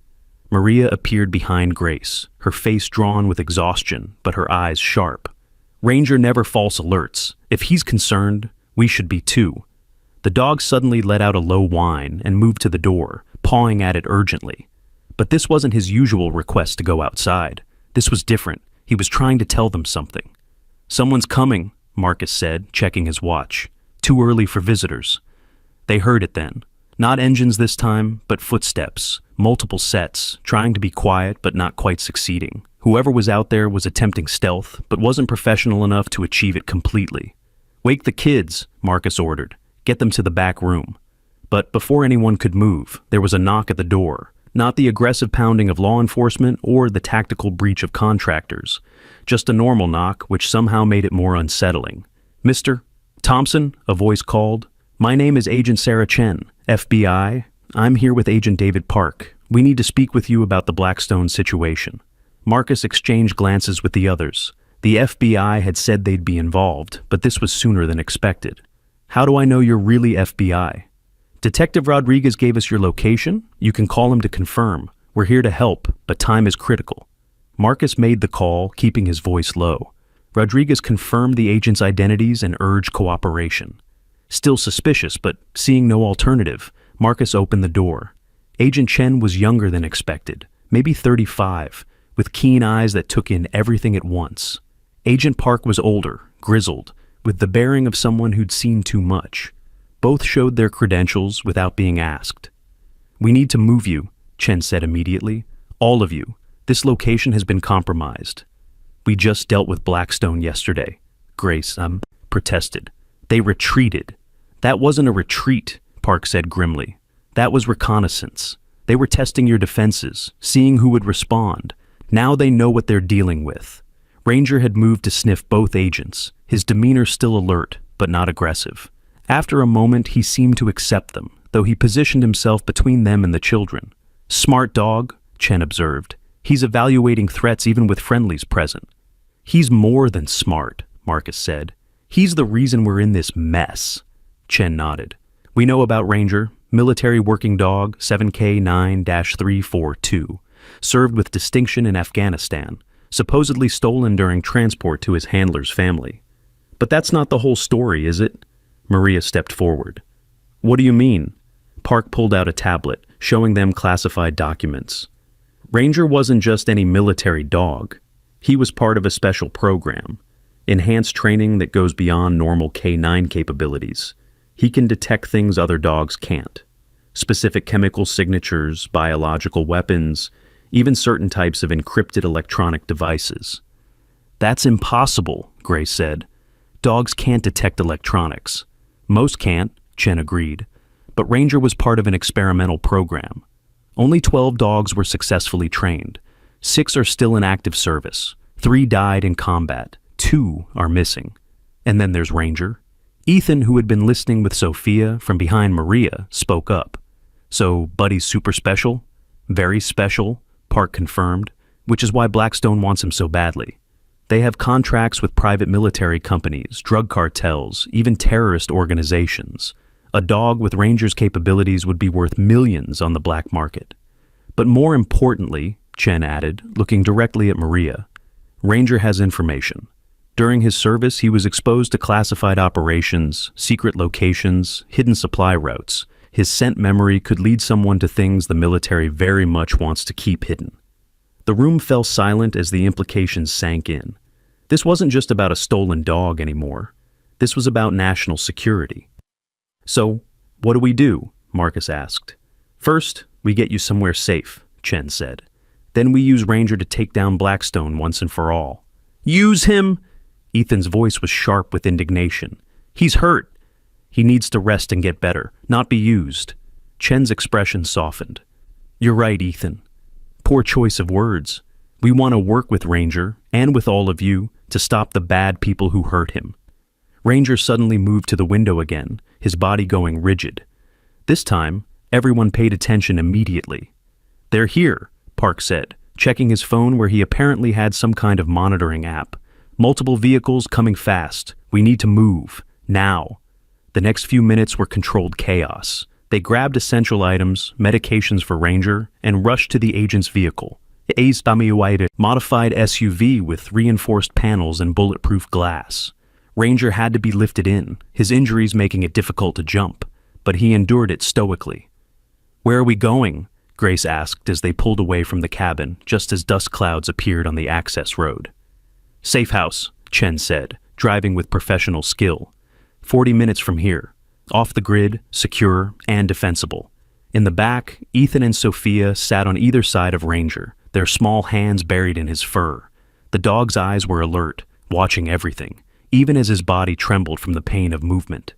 Maria appeared behind Grace, her face drawn with exhaustion, but her eyes sharp. "Ranger never false alerts. If he's concerned, we should be too." The dog suddenly let out a low whine and moved to the door, pawing at it urgently. But this wasn't his usual request to go outside. This was different. He was trying to tell them something. "Someone's coming," Marcus said, checking his watch. "Too early for visitors." They heard it then. Not engines this time, but footsteps, multiple sets, trying to be quiet but not quite succeeding. Whoever was out there was attempting stealth, but wasn't professional enough to achieve it completely. "Wake the kids," Marcus ordered. "Get them to the back room." But before anyone could move, there was a knock at the door. Not the aggressive pounding of law enforcement or the tactical breach of contractors. Just a normal knock, which somehow made it more unsettling. "Mr. Thompson," a voice called. "My name is Agent Sarah Chen, FBI. I'm here with Agent David Park. We need to speak with you about the Blackstone situation." Marcus exchanged glances with the others. The FBI had said they'd be involved, but this was sooner than expected. "How do I know you're really FBI?" "Detective Rodriguez gave us your location. You can call him to confirm. We're here to help, but time is critical." Marcus made the call, keeping his voice low. Rodriguez confirmed the agents' identities and urged cooperation. Still suspicious, but seeing no alternative, Marcus opened the door. Agent Chen was younger than expected, maybe 35, with keen eyes that took in everything at once. Agent Park was older, grizzled, with the bearing of someone who'd seen too much. Both showed their credentials without being asked. "We need to move you," Chen said immediately. "All of you. This location has been compromised." "We just dealt with Blackstone yesterday," Grace protested. "They retreated." "That wasn't a retreat," Park said grimly. "That was reconnaissance. They were testing your defenses, seeing who would respond. Now they know what they're dealing with." Ranger had moved to sniff both agents, his demeanor still alert, but not aggressive. After a moment, he seemed to accept them, though he positioned himself between them and the children. "Smart dog," Chen observed. "He's evaluating threats even with friendlies present." "He's more than smart," Marcus said. "He's the reason we're in this mess." Chen nodded. "We know about Ranger, military working dog 7K9-342, served with distinction in Afghanistan, supposedly stolen during transport to his handler's family." "But that's not the whole story, is it?" Maria stepped forward. "What do you mean?" Park pulled out a tablet, showing them classified documents. "Ranger wasn't just any military dog. He was part of a special program, enhanced training that goes beyond normal K9 capabilities. He can detect things other dogs can't. Specific chemical signatures, biological weapons, even certain types of encrypted electronic devices." "That's impossible," Grace said. "Dogs can't detect electronics." "Most can't," Chen agreed. "But Ranger was part of an experimental program. Only 12 dogs were successfully trained. 6 are still in active service. 3 died in combat. 2 are missing. And then there's Ranger." Ethan, who had been listening with Sophia from behind Maria, spoke up. "So Buddy's super special?" "Very special," Park confirmed, "which is why Blackstone wants him so badly. They have contracts with private military companies, drug cartels, even terrorist organizations. A dog with Ranger's capabilities would be worth millions on the black market. But more importantly," Chen added, looking directly at Maria, "Ranger has information. During his service, he was exposed to classified operations, secret locations, hidden supply routes. His scent memory could lead someone to things the military very much wants to keep hidden." The room fell silent as the implications sank in. This wasn't just about a stolen dog anymore. This was about national security. "So, what do we do?" Marcus asked. "First, we get you somewhere safe," Chen said. "Then we use Ranger to take down Blackstone once and for all." "Use him?" Ethan's voice was sharp with indignation. "He's hurt. He needs to rest and get better, not be used." Chen's expression softened. "You're right, Ethan. Poor choice of words. We want to work with Ranger, and with all of you, to stop the bad people who hurt him." Ranger suddenly moved to the window again, his body going rigid. This time, everyone paid attention immediately. "They're here," Park said, checking his phone where he apparently had some kind of monitoring app. "Multiple vehicles coming fast. We need to move. Now." The next few minutes were controlled chaos. They grabbed essential items, medications for Ranger, and rushed to the agent's vehicle. A modified SUV with reinforced panels and bulletproof glass. Ranger had to be lifted in, his injuries making it difficult to jump, but he endured it stoically. "Where are we going?" Grace asked as they pulled away from the cabin, just as dust clouds appeared on the access road. "Safe house," Chen said, driving with professional skill. 40 minutes from here. Off the grid, secure, and defensible. In the back, Ethan and Sophia sat on either side of Ranger, their small hands buried in his fur. The dog's eyes were alert, watching everything, even as his body trembled from the pain of movement.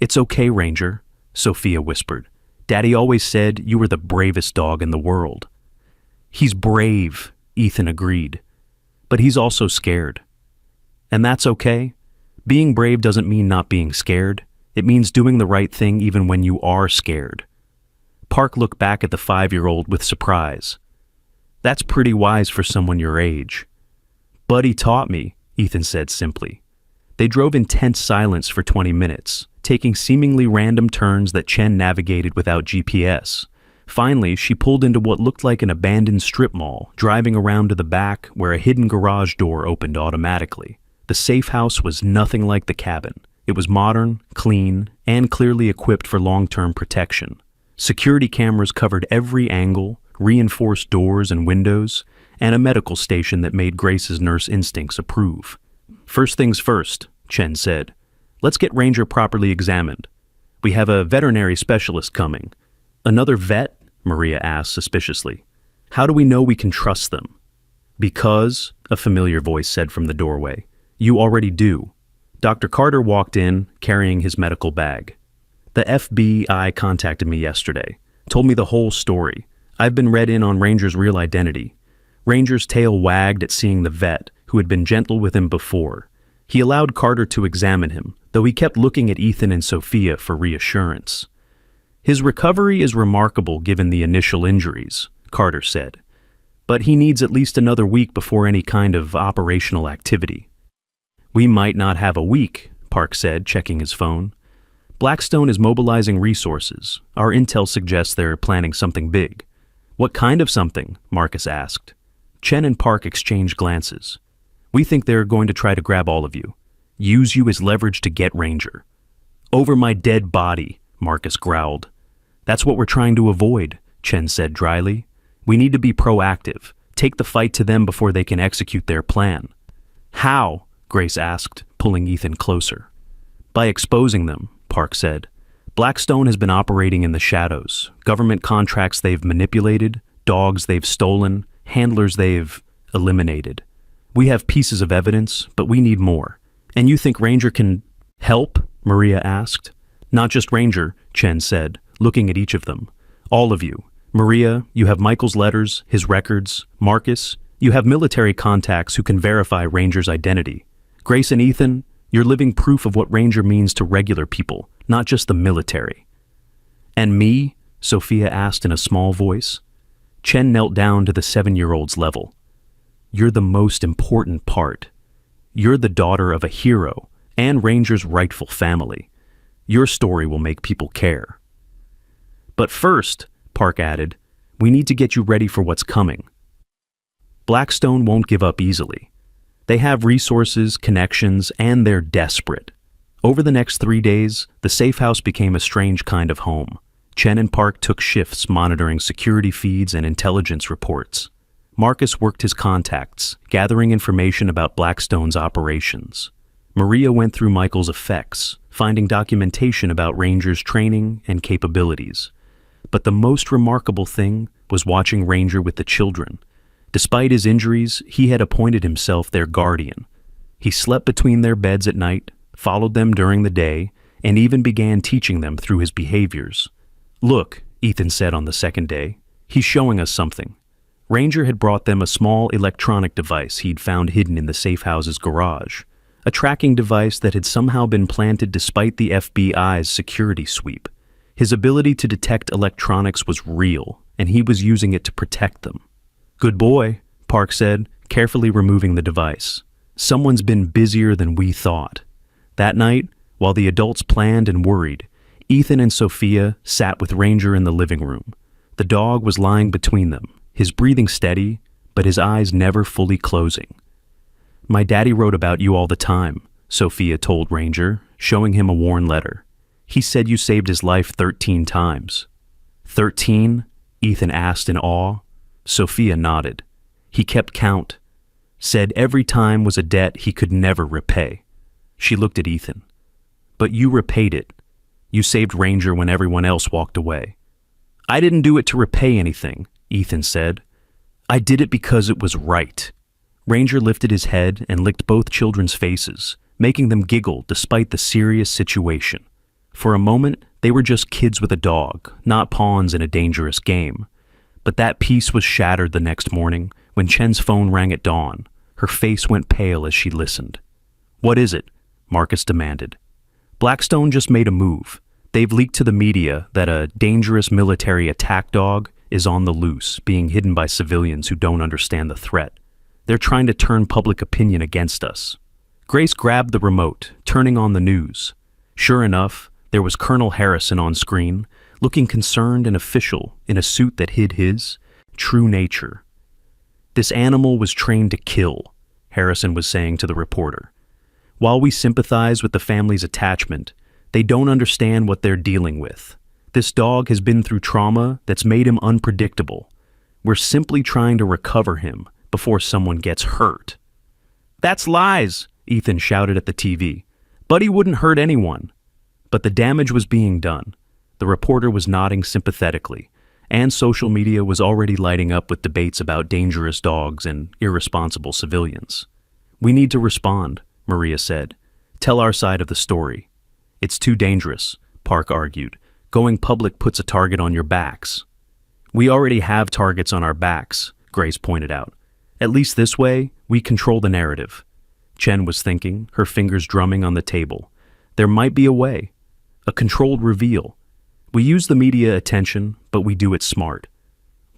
"It's okay, Ranger," Sophia whispered. Daddy always said you were the bravest dog in the world. He's brave, Ethan agreed. But he's also scared. And that's okay. Being brave doesn't mean not being scared. It means doing the right thing even when you are scared. Park looked back at the 5-year-old with surprise. That's pretty wise for someone your age. Buddy taught me, Ethan said simply. They drove in tense silence for 20 minutes, taking seemingly random turns that Chen navigated without GPS. Finally, she pulled into what looked like an abandoned strip mall, driving around to the back where a hidden garage door opened automatically. The safe house was nothing like the cabin. It was modern, clean, and clearly equipped for long-term protection. Security cameras covered every angle, reinforced doors and windows, and a medical station that made Grace's nurse instincts approve. First things first, Chen said. Let's get Ranger properly examined. We have a veterinary specialist coming. Another vet? Maria asked suspiciously. How do we know we can trust them? Because, a familiar voice said from the doorway, you already do. Dr. Carter walked in, carrying his medical bag. The FBI contacted me yesterday, told me the whole story. I've been read in on Ranger's real identity. Ranger's tail wagged at seeing the vet, who had been gentle with him before. He allowed Carter to examine him, though he kept looking at Ethan and Sophia for reassurance. His recovery is remarkable given the initial injuries, Carter said. But he needs at least another week before any kind of operational activity. We might not have a week, Park said, checking his phone. Blackstone is mobilizing resources. Our intel suggests they're planning something big. What kind of something? Marcus asked. Chen and Park exchanged glances. We think they're going to try to grab all of you. Use you as leverage to get Ranger. Over my dead body, Marcus growled. That's what we're trying to avoid, Chen said dryly. We need to be proactive. Take the fight to them before they can execute their plan. How? Grace asked, pulling Ethan closer. By exposing them, Park said. Blackstone has been operating in the shadows. Government contracts they've manipulated, dogs they've stolen, handlers they've eliminated. We have pieces of evidence, but we need more. And you think Ranger can help? Maria asked. Not just Ranger, Chen said, looking at each of them. All of you. Maria, you have Michael's letters, his records. Marcus, you have military contacts who can verify Ranger's identity. Grace and Ethan, you're living proof of what Ranger means to regular people, not just the military. And me? Sophia asked in a small voice. Chen knelt down to the 7-year-old's level. You're the most important part. You're the daughter of a hero and Ranger's rightful family. Your story will make people care. But first, Park added, we need to get you ready for what's coming. Blackstone won't give up easily. They have resources, connections, and they're desperate. Over the next 3 days, the safe house became a strange kind of home. Chen and Park took shifts monitoring security feeds and intelligence reports. Marcus worked his contacts, gathering information about Blackstone's operations. Maria went through Michael's effects, finding documentation about Ranger's training and capabilities. But the most remarkable thing was watching Ranger with the children. Despite his injuries, he had appointed himself their guardian. He slept between their beds at night, followed them during the day, and even began teaching them through his behaviors. Look, Ethan said on the second day, he's showing us something. Ranger had brought them a small electronic device he'd found hidden in the safe house's garage, a tracking device that had somehow been planted despite the FBI's security sweep. His ability to detect electronics was real, and he was using it to protect them. Good boy, Park said, carefully removing the device. Someone's been busier than we thought. That night, while the adults planned and worried, Ethan and Sophia sat with Ranger in the living room. The dog was lying between them, his breathing steady, but his eyes never fully closing. My daddy wrote about you all the time, Sophia told Ranger, showing him a worn letter. He said you saved his life 13 times. 13? Ethan asked in awe. Sophia nodded. He kept count. Said every time was a debt he could never repay. She looked at Ethan. But you repaid it. You saved Ranger when everyone else walked away. I didn't do it to repay anything, Ethan said. I did it because it was right. Ranger lifted his head and licked both children's faces, making them giggle despite the serious situation. For a moment, They were just kids with a dog, not pawns in a dangerous game. But that peace was shattered the next morning when Chen's phone rang at dawn. Her face went pale as she listened. "What is it?" Marcus demanded. "Blackstone just made a move. They've leaked to the media that a dangerous military attack dog is on the loose, being hidden by civilians who don't understand the threat. They're trying to turn public opinion against us." Grace grabbed the remote, turning on the news. Sure enough, there was Colonel Harrison on screen, looking concerned and official in a suit that hid his true nature. "This animal was trained to kill," Harrison was saying to the reporter. "While we sympathize with the family's attachment, they don't understand what they're dealing with. This dog has been through trauma that's made him unpredictable. We're simply trying to recover him before someone gets hurt." "That's lies," Ethan shouted at the TV. "Buddy wouldn't hurt anyone." But the damage was being done. The reporter was nodding sympathetically, and social media was already lighting up with debates about dangerous dogs and irresponsible civilians. "We need to respond," Maria said. "Tell our side of the story." "It's too dangerous," Park argued. "Going public puts a target on your backs." "We already have targets on our backs," Grace pointed out. "At least this way, we control the narrative." Chen was thinking, her fingers drumming on the table. There might be a way. A controlled reveal. We use the media attention, but we do it smart.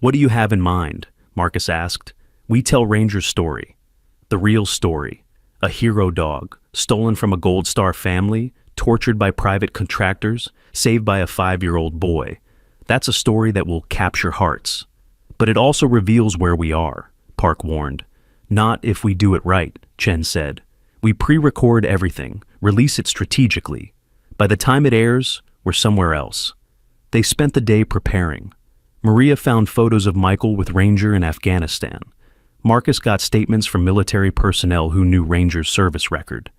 "What do you have in mind?" Marcus asked. "We tell Ranger's story. The real story. A hero dog, stolen from a Gold Star family, tortured by private contractors, saved by a 5-year-old boy. That's a story that will capture hearts. But it also reveals where we are," Park warned. "Not if we do it right," Chen said. "We pre-record everything, release it strategically. By the time it airs, we're somewhere else." They spent the day preparing. Maria found photos of Michael with Ranger in Afghanistan. Marcus got statements from military personnel who knew Ranger's service record.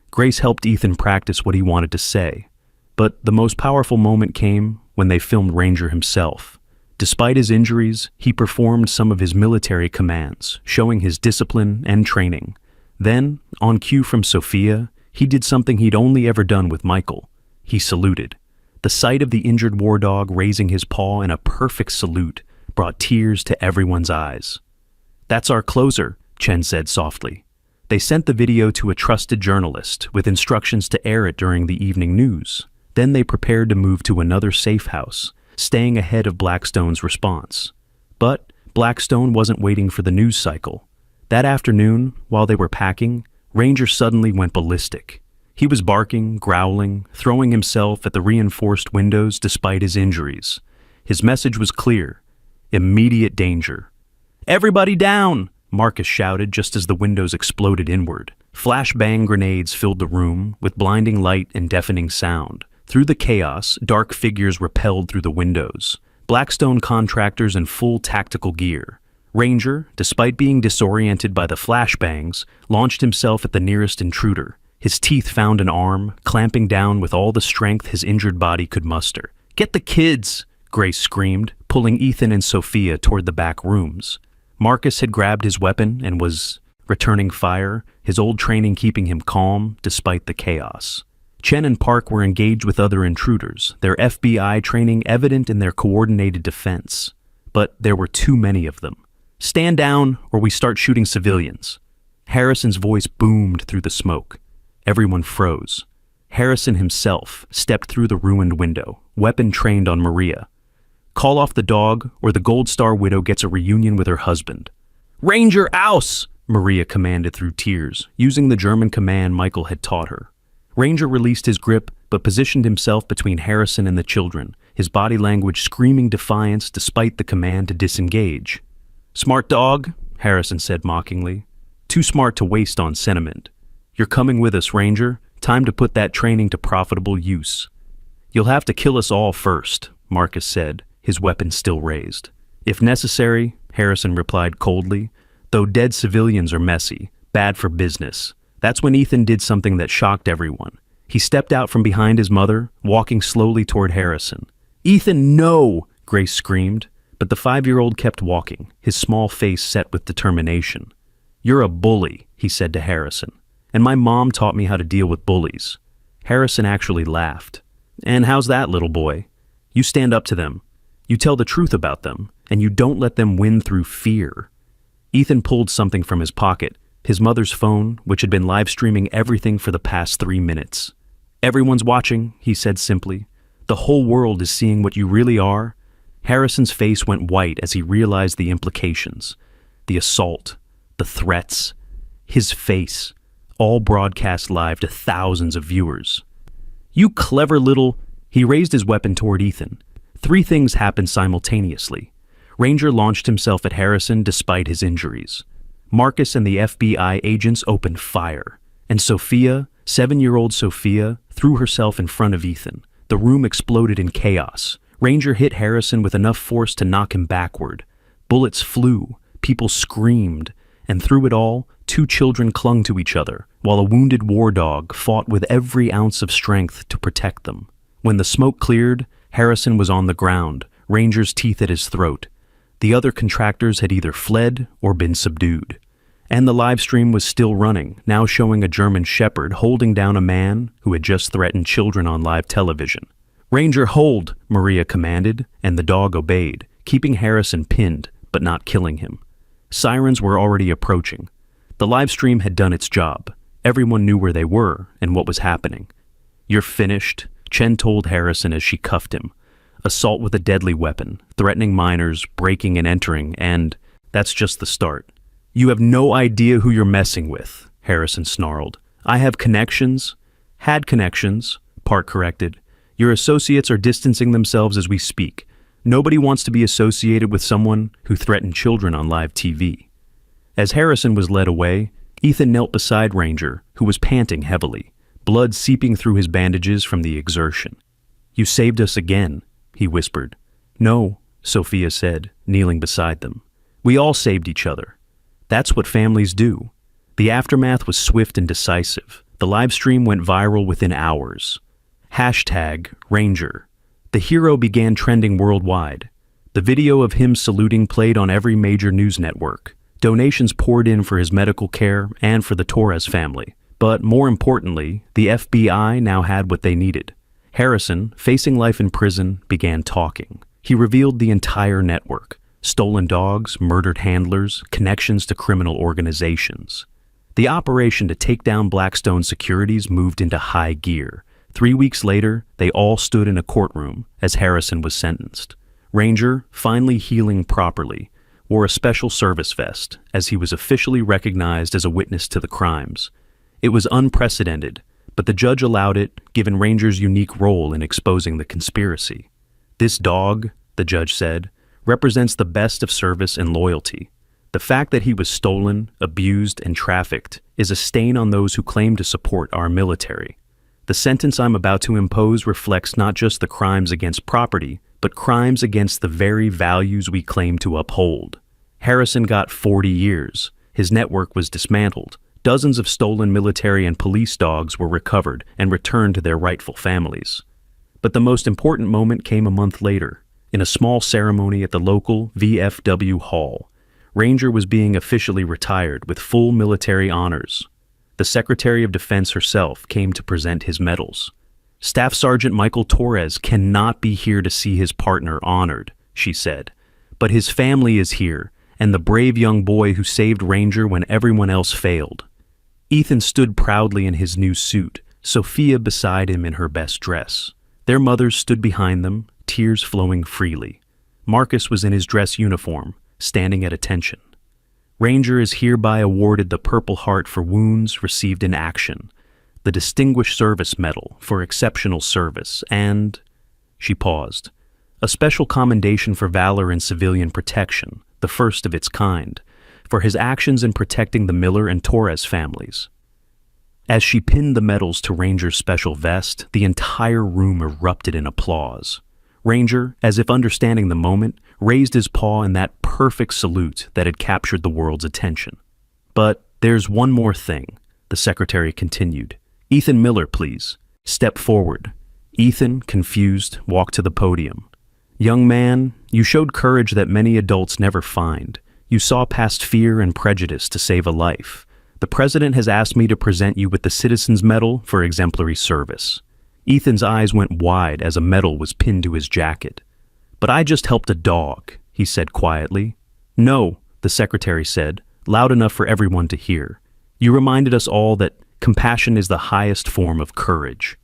Grace helped Ethan practice what he wanted to say. But the most powerful moment came when they filmed Ranger himself. Despite his injuries, he performed some of his military commands, showing his discipline and training. Then, on cue from Sophia, he did something he'd only ever done with Michael. He saluted. The sight of the injured war dog raising his paw in a perfect salute brought tears to everyone's eyes. "That's our closer," Chen said softly. They sent the video to a trusted journalist with instructions to air it during the evening news. Then they prepared to move to another safe house, staying ahead of Blackstone's response. But Blackstone wasn't waiting for the news cycle. That afternoon, while they were packing, Ranger suddenly went ballistic. He was barking, growling, throwing himself at the reinforced windows despite his injuries. His message was clear: immediate danger. "Everybody down!" Marcus shouted just as the windows exploded inward. Flashbang grenades filled the room with blinding light and deafening sound. Through the chaos, dark figures repelled through the windows. Blackstone contractors in full tactical gear. Ranger, despite being disoriented by the flashbangs, launched himself at the nearest intruder. His teeth found an arm, clamping down with all the strength his injured body could muster. "Get the kids!" Grace screamed, pulling Ethan and Sophia toward the back rooms. Marcus had grabbed his weapon and was returning fire, his old training keeping him calm despite the chaos. Chen and Park were engaged with other intruders, their FBI training evident in their coordinated defense. But there were too many of them. "Stand down, or we start shooting civilians." Harrison's voice boomed through the smoke. Everyone froze. Harrison himself stepped through the ruined window, weapon trained on Maria. "Call off the dog, or the Gold Star widow gets a reunion with her husband." "Ranger, aus!" Maria commanded through tears, using the German command Michael had taught her. Ranger released his grip, but positioned himself between Harrison and the children, his body language screaming defiance despite the command to disengage. "Smart dog," Harrison said mockingly. "Too smart to waste on sentiment. You're coming with us, Ranger. Time to put that training to profitable use." "You'll have to kill us all first," Marcus said, his weapon still raised. "If necessary," Harrison replied coldly, "though dead civilians are messy, bad for business." That's when Ethan did something that shocked everyone. He stepped out from behind his mother, walking slowly toward Harrison. "Ethan, no!" Grace screamed, but the 5-year-old kept walking, his small face set with determination. "You're a bully," he said to Harrison, "and my mom taught me how to deal with bullies." Harrison actually laughed. And how's that, little boy? You stand up to them. You tell the truth about them, and you don't let them win through fear. Ethan pulled something from his pocket, his mother's phone, which had been live streaming everything for the past 3 minutes. Everyone's watching, he said simply. The whole world is seeing what you really are. Harrison's face went white as he realized the implications. The assault, the threats, his face, all broadcast live to thousands of viewers. You clever little... He raised his weapon toward Ethan. 3 things happened simultaneously. Ranger launched himself at Harrison despite his injuries. Marcus and the FBI agents opened fire. And Sophia, 7-year-old Sophia, threw herself in front of Ethan. The room exploded in chaos. Ranger hit Harrison with enough force to knock him backward. Bullets flew, people screamed, and through it all, 2 children clung to each other, while a wounded war dog fought with every ounce of strength to protect them. When the smoke cleared, Harrison was on the ground, Ranger's teeth at his throat. The other contractors had either fled or been subdued. And the live stream was still running, now showing a German shepherd holding down a man who had just threatened children on live television. "Ranger, hold!" Maria commanded, and the dog obeyed, keeping Harrison pinned, but not killing him. Sirens were already approaching. The live stream had done its job. Everyone knew where they were and what was happening. "You're finished," Chen told Harrison as she cuffed him. Assault with a deadly weapon, threatening minors, breaking and entering, and that's just the start. "You have no idea who you're messing with," Harrison snarled. "I have connections." "Had connections," Park corrected. "Your associates are distancing themselves as we speak. Nobody wants to be associated with someone who threatened children on live TV." As Harrison was led away, Ethan knelt beside Ranger, who was panting heavily, blood seeping through his bandages from the exertion. "You saved us again," he whispered. "No," Sophia said, kneeling beside them. "We all saved each other. That's what families do." The aftermath was swift and decisive. The live stream went viral within hours. #Ranger. The hero began trending worldwide. The video of him saluting played on every major news network. Donations poured in for his medical care and for the Torres family. But more importantly, the FBI now had what they needed. Harrison, facing life in prison, began talking. He revealed the entire network: stolen dogs, murdered handlers, connections to criminal organizations. The operation to take down Blackstone Securities moved into high gear. 3 weeks later, they all stood in a courtroom as Harrison was sentenced. Ranger, finally healing properly, wore a special service vest as he was officially recognized as a witness to the crimes. It was unprecedented, but the judge allowed it, given Ranger's unique role in exposing the conspiracy. "This dog," the judge said, "represents the best of service and loyalty. The fact that he was stolen, abused, and trafficked is a stain on those who claim to support our military. The sentence I'm about to impose reflects not just the crimes against property, but crimes against the very values we claim to uphold." Harrison got 40 years. His network was dismantled. Dozens of stolen military and police dogs were recovered and returned to their rightful families. But the most important moment came a month later. In a small ceremony at the local VFW Hall, Ranger was being officially retired with full military honors. The Secretary of Defense herself came to present his medals. "Staff Sergeant Michael Torres cannot be here to see his partner honored," she said. "But his family is here, and the brave young boy who saved Ranger when everyone else failed." Ethan stood proudly in his new suit, Sophia beside him in her best dress. Their mothers stood behind them, tears flowing freely. Marcus was in his dress uniform, standing at attention. "Ranger is hereby awarded the Purple Heart for wounds received in action, the Distinguished Service Medal for exceptional service, and..." She paused. "A special commendation for valor in civilian protection, the first of its kind, for his actions in protecting the Miller and Torres families." As she pinned the medals to Ranger's special vest, the entire room erupted in applause. Ranger, as if understanding the moment, raised his paw in that perfect salute that had captured the world's attention. "But there's one more thing," the secretary continued. "Ethan Miller, please. Step forward." Ethan, confused, walked to the podium. "Young man, you showed courage that many adults never find. You saw past fear and prejudice to save a life. The president has asked me to present you with the Citizens Medal for exemplary service." Ethan's eyes went wide as a medal was pinned to his jacket. "But I just helped a dog," he said quietly. "No," the secretary said, loud enough for everyone to hear. "You reminded us all that compassion is the highest form of courage."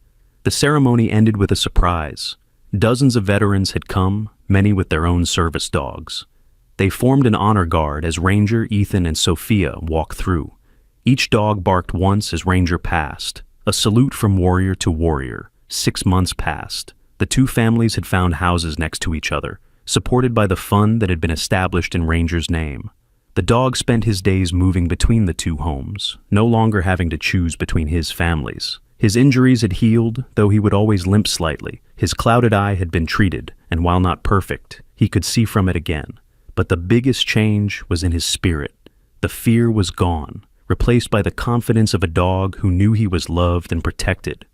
The ceremony ended with a surprise. Dozens of veterans had come, many with their own service dogs. They formed an honor guard as Ranger, Ethan, and Sophia walked through. Each dog barked once as Ranger passed, a salute from warrior to warrior. 6 months passed. The two families had found houses next to each other, supported by the fund that had been established in Ranger's name. The dog spent his days moving between the two homes, no longer having to choose between his families. His injuries had healed, though he would always limp slightly. His clouded eye had been treated, and while not perfect, he could see from it again. But the biggest change was in his spirit. The fear was gone, replaced by the confidence of a dog who knew he was loved and protected.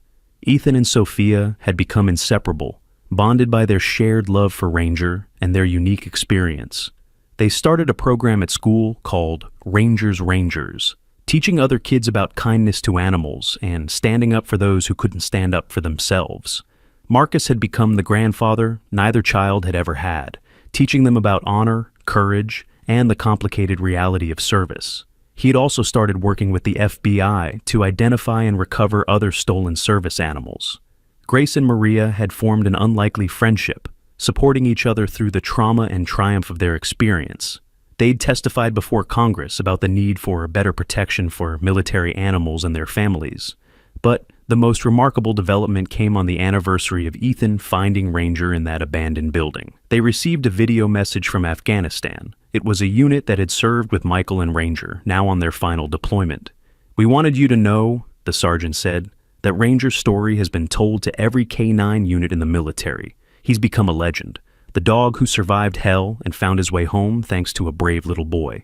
Ethan and Sophia had become inseparable, bonded by their shared love for Ranger and their unique experience. They started a program at school called Rangers, teaching other kids about kindness to animals and standing up for those who couldn't stand up for themselves. Marcus had become the grandfather neither child had ever had, teaching them about honor, courage, and the complicated reality of service. He had also started working with the FBI to identify and recover other stolen service animals. Grace and Maria had formed an unlikely friendship, supporting each other through the trauma and triumph of their experience. They'd testified before Congress about the need for better protection for military animals and their families. But the most remarkable development came on the anniversary of Ethan finding Ranger in that abandoned building. They received a video message from Afghanistan. It was a unit that had served with Michael and Ranger, now on their final deployment. "We wanted you to know," the sergeant said, "that Ranger's story has been told to every K-9 unit in the military. He's become a legend. The dog who survived hell and found his way home thanks to a brave little boy.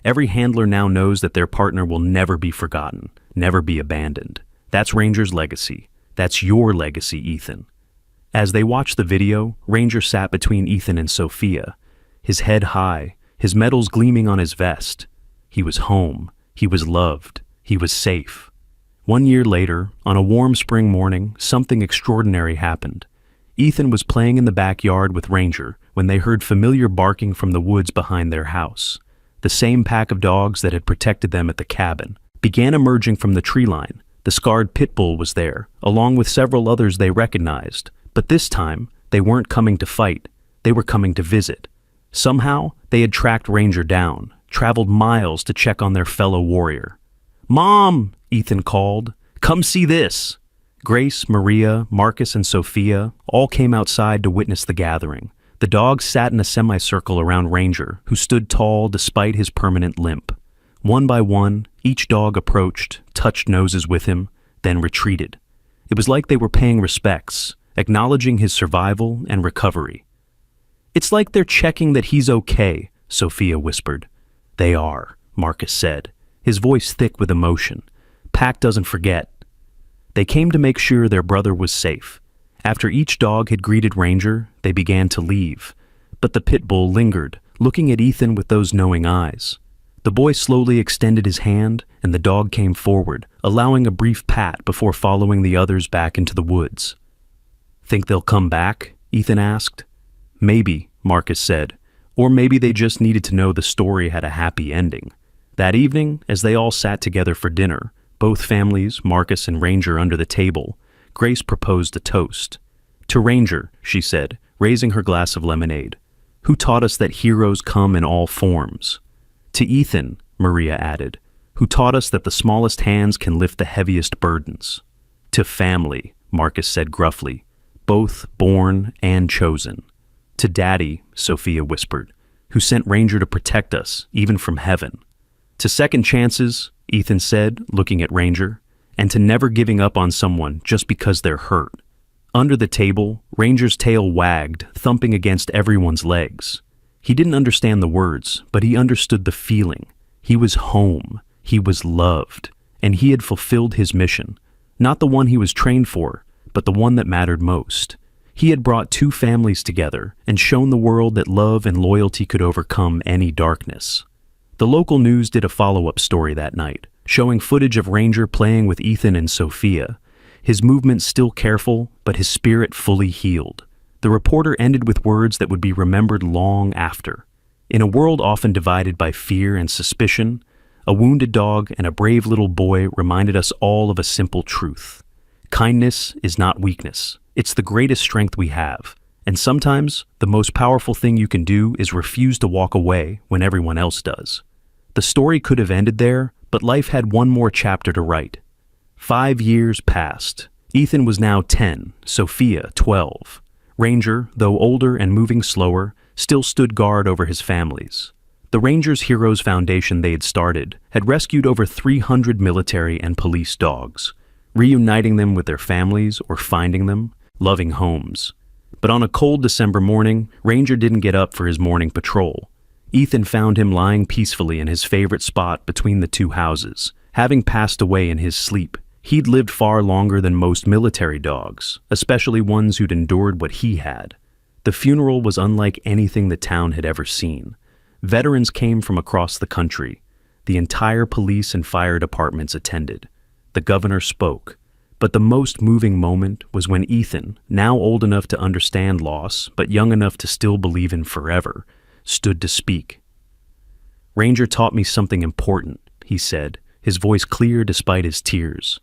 Every handler now knows that their partner will never be forgotten, never be abandoned. That's Ranger's legacy. That's your legacy, Ethan." As they watched the video, Ranger sat between Ethan and Sophia, his head high, his medals gleaming on his vest. He was home. He was loved. He was safe. 1 year later, on a warm spring morning, something extraordinary happened. Ethan was playing in the backyard with Ranger when they heard familiar barking from the woods behind their house. The same pack of dogs that had protected them at the cabin began emerging from the tree line. The scarred pit bull was there, along with several others they recognized. But this time, they weren't coming to fight. They were coming to visit. Somehow, they had tracked Ranger down, traveled miles to check on their fellow warrior. "Mom!" Ethan called. "Come see this!" Grace, Maria, Marcus, and Sophia all came outside to witness the gathering. The dogs sat in a semicircle around Ranger, who stood tall despite his permanent limp. One by one, each dog approached, touched noses with him, then retreated. It was like they were paying respects, acknowledging his survival and recovery. "It's like they're checking that he's okay," Sophia whispered. "They are," Marcus said, his voice thick with emotion. "Pack doesn't forget." They came to make sure their brother was safe. After each dog had greeted Ranger, they began to leave. But the pit bull lingered, looking at Ethan with those knowing eyes. The boy slowly extended his hand, and the dog came forward, allowing a brief pat before following the others back into the woods. "Think they'll come back?" Ethan asked. "Maybe," Marcus said. "Or maybe they just needed to know the story had a happy ending." That evening, as they all sat together for dinner, both families, Marcus and Ranger under the table, Grace proposed a toast. "To Ranger," she said, raising her glass of lemonade, "who taught us that heroes come in all forms." "To Ethan," Maria added, "who taught us that the smallest hands can lift the heaviest burdens." "To family," Marcus said gruffly, "both born and chosen." "To Daddy," Sophia whispered, "who sent Ranger to protect us, even from heaven." "To second chances," Ethan said, looking at Ranger, "and to never giving up on someone just because they're hurt." Under the table, Ranger's tail wagged, thumping against everyone's legs. He didn't understand the words, but he understood the feeling. He was home, he was loved, and he had fulfilled his mission. Not the one he was trained for, but the one that mattered most. He had brought two families together and shown the world that love and loyalty could overcome any darkness. The local news did a follow-up story that night, showing footage of Ranger playing with Ethan and Sophia. his movements still careful, but his spirit fully healed. The reporter ended with words that would be remembered long after. In a world often divided by fear and suspicion, a wounded dog and a brave little boy reminded us all of a simple truth. Kindness is not weakness. It's the greatest strength we have. And sometimes, the most powerful thing you can do is refuse to walk away when everyone else does. The story could have ended there, but life had one more chapter to write. 5 years passed. Ethan was now 10, Sophia 12. Ranger, though older and moving slower, still stood guard over his families. The Rangers Heroes Foundation they had started had rescued over 300 military and police dogs, reuniting them with their families or finding them loving homes. But on a cold December morning, Ranger didn't get up for his morning patrol. Ethan found him lying peacefully in his favorite spot between the two houses, having passed away in his sleep. He'd lived far longer than most military dogs, especially ones who'd endured what he had. The funeral was unlike anything the town had ever seen. Veterans came from across the country. The entire police and fire departments attended. The governor spoke. But the most moving moment was when Ethan, now old enough to understand loss, but young enough to still believe in forever, stood to speak. "Ranger taught me something important," he said, his voice clear despite his tears.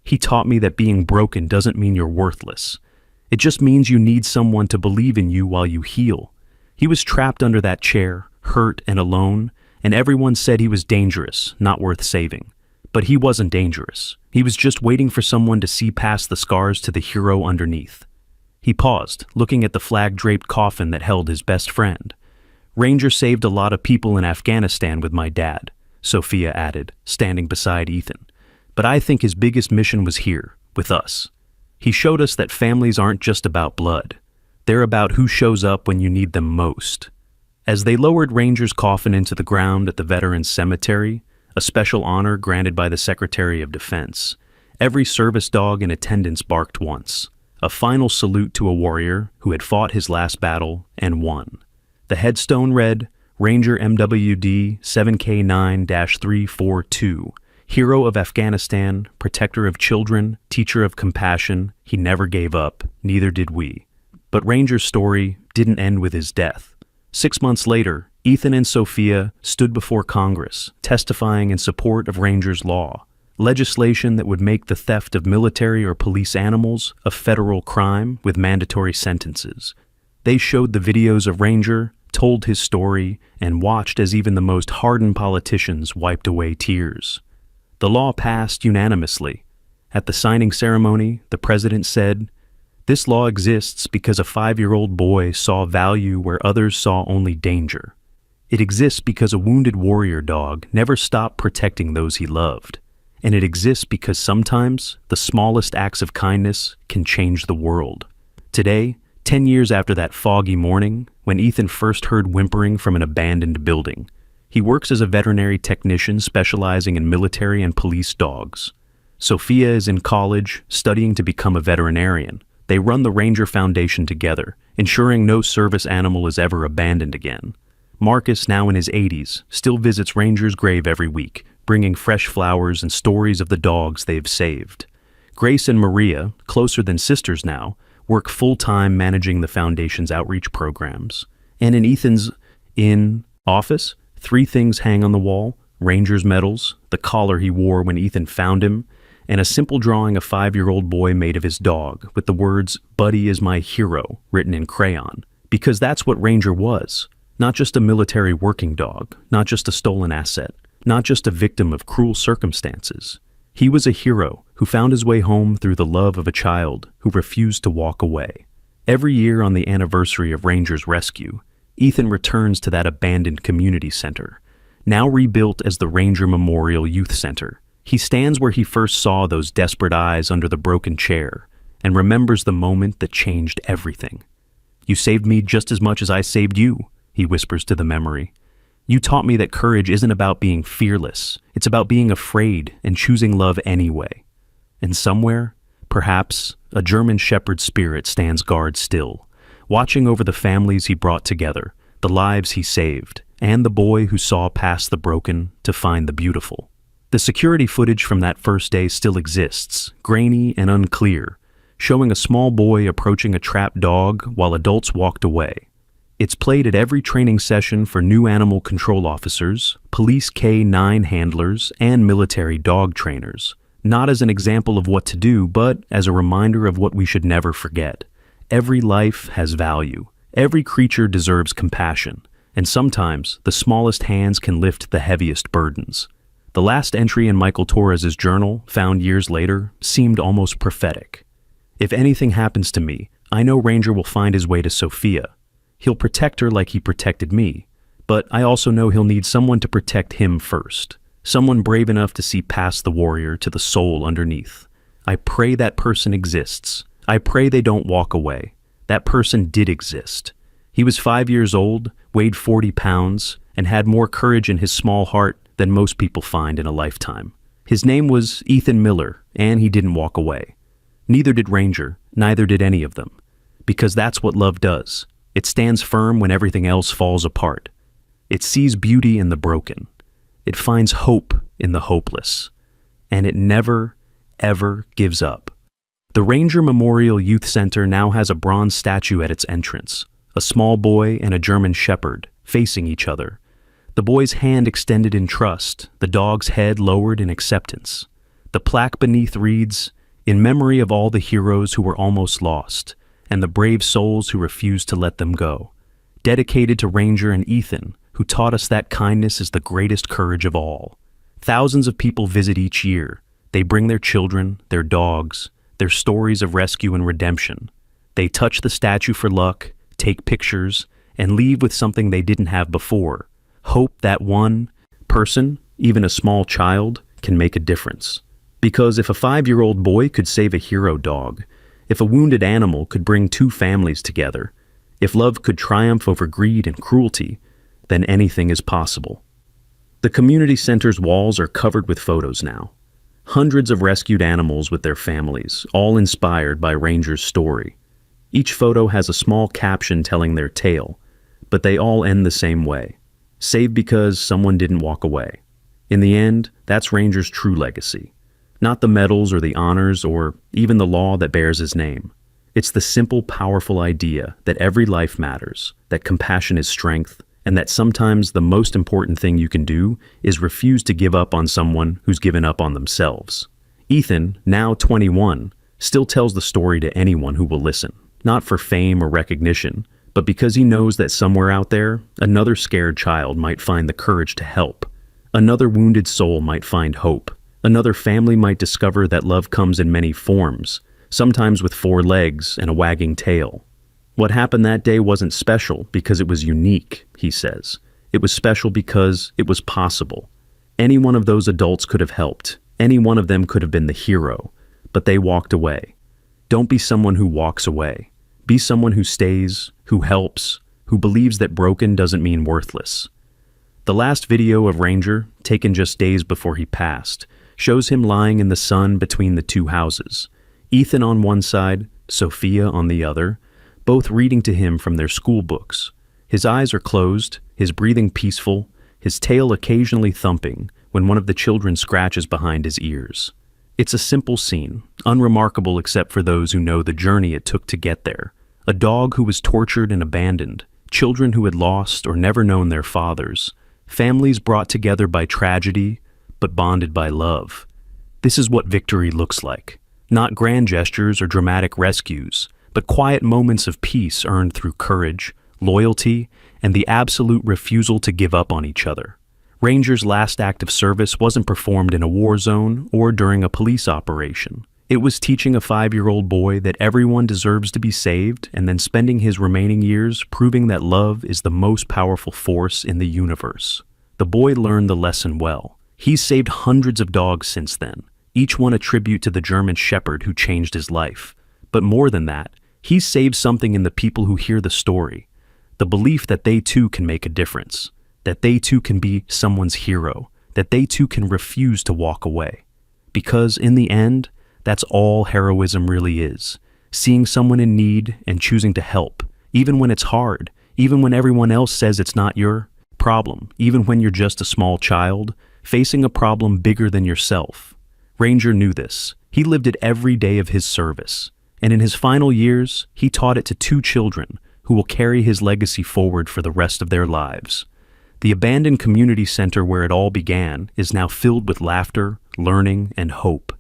"He taught me that being broken doesn't mean you're worthless. It just means you need someone to believe in you while you heal. He was trapped under that chair, hurt and alone, and everyone said he was dangerous, not worth saving. But he wasn't dangerous. He was just waiting for someone to see past the scars to the hero underneath." He paused, looking at the flag-draped coffin that held his best friend. "Ranger saved a lot of people in Afghanistan with my dad," Sophia added, standing beside Ethan. "But I think his biggest mission was here, with us. He showed us that families aren't just about blood. They're about who shows up when you need them most." As they lowered Ranger's coffin into the ground at the Veterans Cemetery, a special honor granted by the Secretary of Defense, every service dog in attendance barked once, a final salute to a warrior who had fought his last battle and won. The headstone read, "Ranger MWD 7K9-342, hero of Afghanistan, protector of children, teacher of compassion, he never gave up, neither did we." But Ranger's story didn't end with his death. 6 months later, Ethan and Sophia stood before Congress, testifying in support of Ranger's law, legislation that would make the theft of military or police animals a federal crime with mandatory sentences. They showed the videos of Ranger, told his story, and watched as even the most hardened politicians wiped away tears. The law passed unanimously. At the signing ceremony, the president said, "This law exists because a 5-year-old boy saw value where others saw only danger. It exists because a wounded warrior dog never stopped protecting those he loved. And it exists because sometimes the smallest acts of kindness can change the world." Today, 10 years after that foggy morning, when Ethan first heard whimpering from an abandoned building, he works as a veterinary technician specializing in military and police dogs. Sophia is in college, studying to become a veterinarian. They run the Ranger Foundation together, ensuring no service animal is ever abandoned again. Marcus, now in his 80s, still visits Ranger's grave every week, bringing fresh flowers and stories of the dogs they've saved. Grace and Maria, closer than sisters now, work full-time managing the Foundation's outreach programs. And in Ethan's office, 3 things hang on the wall: Ranger's medals, the collar he wore when Ethan found him, and a simple drawing a 5-year-old boy made of his dog with the words, "Buddy is my hero," written in crayon. Because that's what Ranger was. Not just a military working dog, not just a stolen asset, not just a victim of cruel circumstances. He was a hero who found his way home through the love of a child who refused to walk away. Every year on the anniversary of Ranger's rescue, Ethan returns to that abandoned community center, now rebuilt as the Ranger Memorial Youth Center. He stands where he first saw those desperate eyes under the broken chair and remembers the moment that changed everything. "You saved me just as much as I saved you," he whispers to the memory. "You taught me that courage isn't about being fearless. It's about being afraid and choosing love anyway." And somewhere, perhaps, a German shepherd spirit stands guard still, watching over the families he brought together, the lives he saved, and the boy who saw past the broken to find the beautiful. The security footage from that first day still exists, grainy and unclear, showing a small boy approaching a trapped dog while adults walked away. It's played at every training session for new animal control officers, police K-9 handlers, and military dog trainers. Not as an example of what to do, but as a reminder of what we should never forget. Every life has value. Every creature deserves compassion. And sometimes, the smallest hands can lift the heaviest burdens. The last entry in Michael Torres's journal, found years later, seemed almost prophetic. If anything happens to me, I know Ranger will find his way to Sophia. He'll protect her like he protected me, but I also know he'll need someone to protect him first. Someone brave enough to see past the warrior to the soul underneath. I pray that person exists. I pray they don't walk away. That person did exist. He was 5 years old, weighed 40 pounds, and had more courage in his small heart than most people find in a lifetime. His name was Ethan Miller, and he didn't walk away. Neither did Ranger, neither did any of them. Because that's what love does. It stands firm when everything else falls apart. It sees beauty in the broken. It finds hope in the hopeless. And it never, ever gives up. The Ranger Memorial Youth Center now has a bronze statue at its entrance. A small boy and a German shepherd, facing each other. The boy's hand extended in trust, the dog's head lowered in acceptance. The plaque beneath reads, "In memory of all the heroes who were almost lost, and the brave souls who refused to let them go. Dedicated to Ranger and Ethan, who taught us that kindness is the greatest courage of all." Thousands of people visit each year. They bring their children, their dogs, their stories of rescue and redemption. They touch the statue for luck, take pictures, and leave with something they didn't have before. Hope that one person, even a small child, can make a difference. Because if a 5-year-old boy could save a hero dog, if a wounded animal could bring two families together, if love could triumph over greed and cruelty, then anything is possible. The community center's walls are covered with photos now. Hundreds of rescued animals with their families, all inspired by Ranger's story. Each photo has a small caption telling their tale, but they all end the same way. Saved because someone didn't walk away. In the end, that's Ranger's true legacy. Not the medals or the honors or even the law that bears his name. It's the simple, powerful idea that every life matters, that compassion is strength, and that sometimes the most important thing you can do is refuse to give up on someone who's given up on themselves. Ethan, now 21, still tells the story to anyone who will listen, not for fame or recognition, but because he knows that somewhere out there, another scared child might find the courage to help. Another wounded soul might find hope. Another family might discover that love comes in many forms, sometimes with 4 legs and a wagging tail. What happened that day wasn't special because it was unique, he says. It was special because it was possible. Any one of those adults could have helped. Any one of them could have been the hero, but they walked away. Don't be someone who walks away. Be someone who stays, who helps, who believes that broken doesn't mean worthless. The last video of Ranger, taken just days before he passed, shows him lying in the sun between the 2 houses. Ethan on one side, Sophia on the other, both reading to him from their school books. His eyes are closed, his breathing peaceful, his tail occasionally thumping when one of the children scratches behind his ears. It's a simple scene, unremarkable except for those who know the journey it took to get there. A dog who was tortured and abandoned, children who had lost or never known their fathers, families brought together by tragedy, but bonded by love. This is what victory looks like. Not grand gestures or dramatic rescues, but quiet moments of peace earned through courage, loyalty, and the absolute refusal to give up on each other. Ranger's last act of service wasn't performed in a war zone or during a police operation. It was teaching a 5-year-old boy that everyone deserves to be saved and then spending his remaining years proving that love is the most powerful force in the universe. The boy learned the lesson well. He's saved hundreds of dogs since then, each one a tribute to the German shepherd who changed his life. But more than that, he's saved something in the people who hear the story. The belief that they too can make a difference, that they too can be someone's hero, that they too can refuse to walk away. Because in the end, that's all heroism really is. Seeing someone in need and choosing to help, even when it's hard, even when everyone else says it's not your problem, even when you're just a small child, facing a problem bigger than yourself. Ranger knew this. He lived it every day of his service. And in his final years, he taught it to 2 children who will carry his legacy forward for the rest of their lives. The abandoned community center where it all began is now filled with laughter, learning, and hope.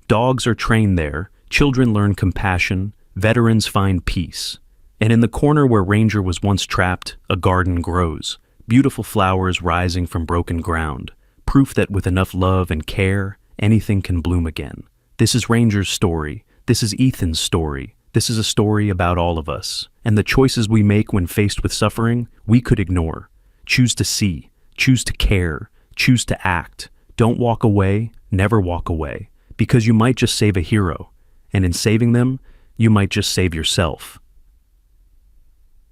Dogs are trained there, children learn compassion, veterans find peace. And in the corner where Ranger was once trapped, a garden grows, beautiful flowers rising from broken ground, proof that with enough love and care, anything can bloom again. This is Ranger's story. This is Ethan's story. This is a story about all of us, and the choices we make when faced with suffering, we could ignore. Choose to see, choose to care, choose to act. Don't walk away, never walk away, because you might just save a hero, and in saving them, you might just save yourself.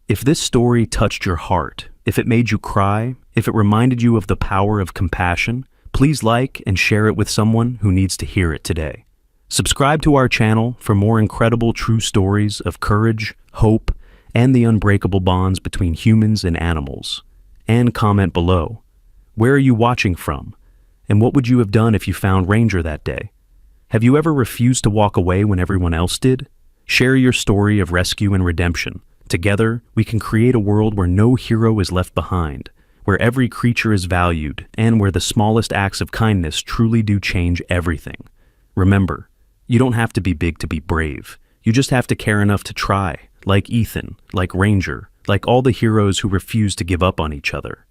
If this story touched your heart, if it made you cry, if it reminded you of the power of compassion, please like and share it with someone who needs to hear it today. Subscribe to our channel for more incredible true stories of courage, hope, and the unbreakable bonds between humans and animals. And comment below. Where are you watching from? And what would you have done if you found Ranger that day? Have you ever refused to walk away when everyone else did? Share your story of rescue and redemption. Together, we can create a world where no hero is left behind, where every creature is valued, and where the smallest acts of kindness truly do change everything. Remember, you don't have to be big to be brave. You just have to care enough to try, like Ethan, like Ranger, like all the heroes who refuse to give up on each other.